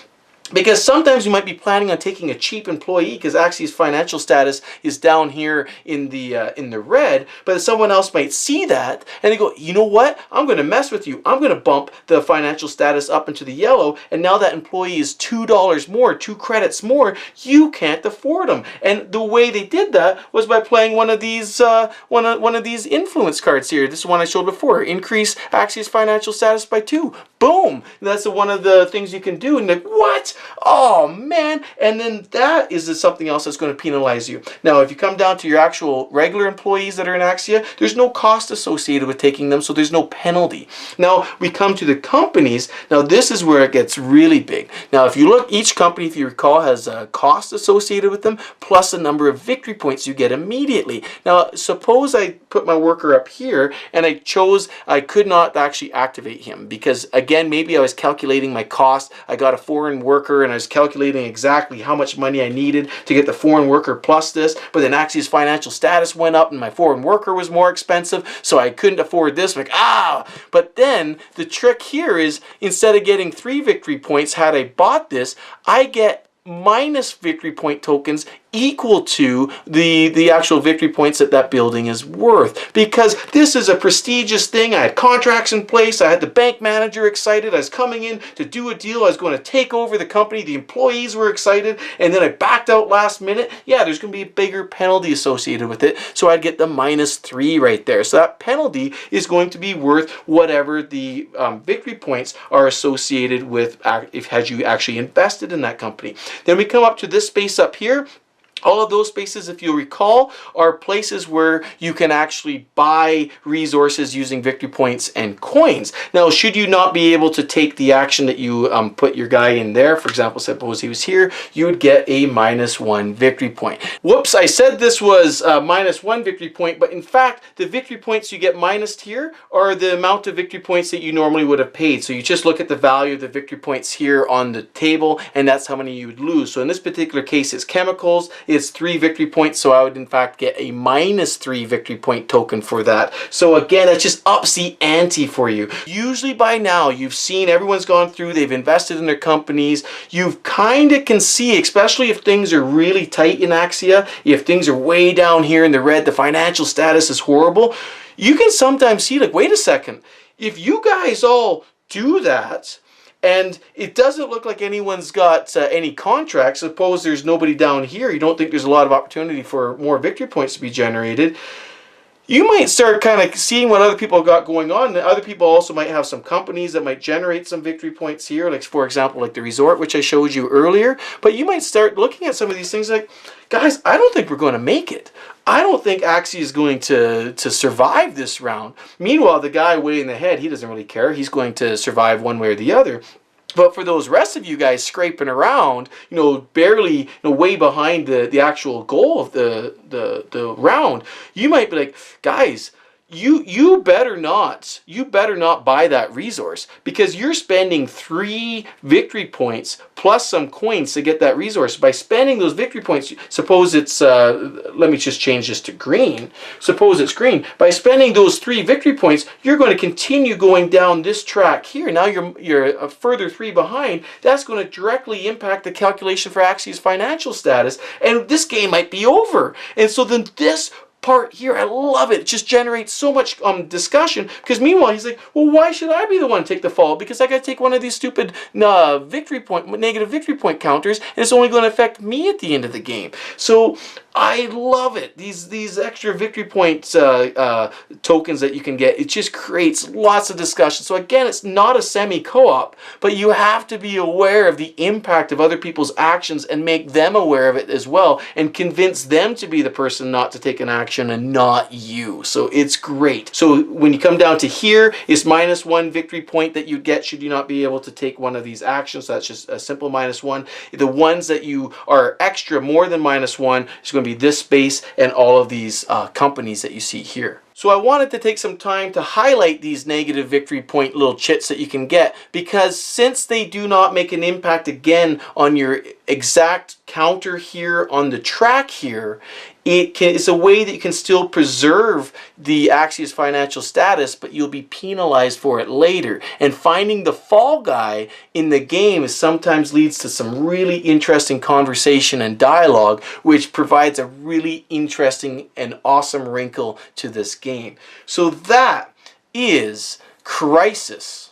because sometimes you might be planning on taking a cheap employee because Axia's financial status is down here in the red, but someone else might see that and they go, you know what? I'm going to mess with you. I'm going to bump the financial status up into the yellow, and now that employee is $2 more, 2 credits more. You can't afford them. And the way they did that was by playing one of these one of these influence cards here. This is one I showed before. Increase Axia's financial status by 2. Boom! That's one of the things you can do. And like, what? Oh man! And then that is something else that's going to penalize you. Now, if you come down to your actual regular employees that are in Axia, there's no cost associated with taking them, so there's no penalty. Now, we come to the companies. Now, this is where it gets really big. Now, if you look, each company, if you recall, has a cost associated with them, plus a number of victory points you get immediately. Now, suppose I put my worker up here, and I chose, I could not actually activate him, because again, maybe I was calculating my cost. I got a foreign worker, and I was calculating exactly how much money I needed to get the foreign worker plus this, but then Axia's financial status went up and my foreign worker was more expensive, so I couldn't afford this. I'm like, but then the trick here is, instead of getting 3 victory points, had I bought this, I get minus victory point tokens equal to the actual victory points that that building is worth, because this is a prestigious thing. I had contracts in place. I had the bank manager excited. I was coming in to do a deal. I was going to take over the company. The employees were excited, and then I backed out last minute. Yeah, there's going to be a bigger penalty associated with it, so I'd get the -3 right there. So that penalty is going to be worth whatever the victory points are associated with if had you actually invested in that company. Then we come up to this space up here. All of those spaces, if you'll recall, are places where you can actually buy resources using victory points and coins. Now, should you not be able to take the action that you put your guy in there, for example, suppose he was here, you would get a -1 victory point. Whoops, I said this was -1 victory point, but in fact, the victory points you get minused here are the amount of victory points that you normally would have paid. So you just look at the value of the victory points here on the table, and that's how many you would lose. So in this particular case, it's chemicals. It's 3 victory points, so I would in fact get a -3 victory point token for that. So again, that just ups the ante for you. Usually by now, you've seen everyone's gone through, they've invested in their companies. You've kind of can see, especially if things are really tight in Axia, if things are way down here in the red, the financial status is horrible, you can sometimes see like, wait a second, if you guys all do that, and it doesn't look like anyone's got any contracts. Suppose there's nobody down here. You don't think there's a lot of opportunity for more victory points to be generated. You might start kind of seeing what other people got going on. Other people also might have some companies that might generate some victory points here, like for example, like the resort, which I showed you earlier. But you might start looking at some of these things like, guys, I don't think we're going to make it. I don't think Axia is going to survive this round. Meanwhile, the guy way in the head, he doesn't really care. He's going to survive one way or the other. But for those rest of you guys scraping around, you know, barely, you know, way behind the actual goal of the round, you might be like, guys, you better not buy that resource, because you're spending 3 victory points plus some coins to get that resource. By spending those victory points, suppose it's let me just change this to green. Suppose it's green. By spending those 3 victory points, you're going to continue going down this track here. Now you're a further 3 behind. That's going to directly impact the calculation for Axia's financial status, and this game might be over. And so then this part here, I love it. It just generates so much discussion, because meanwhile he's like, well, why should I be the one to take the fall? Because I got to take one of these stupid negative victory point counters, and it's only going to affect me at the end of the game. So I love it. These extra victory points tokens that you can get, it just creates lots of discussion. So again, it's not a semi-co-op, but you have to be aware of the impact of other people's actions and make them aware of it as well, and convince them to be the person not to take an action and not you. So it's great. So when you come down to here, it's -1 victory point that you get should you not be able to take one of these actions. So that's just a simple -1. The ones that you are extra more than -1 is going to to be this space and all of these companies that you see here. So I wanted to take some time to highlight these negative victory point little chits that you can get, because since they do not make an impact again on your exact counter here on the track here, it's a way that you can still preserve the Axios financial status, but you'll be penalized for it later. And finding the fall guy in the game sometimes leads to some really interesting conversation and dialogue, which provides a really interesting and awesome wrinkle to this game. So that is Crisis.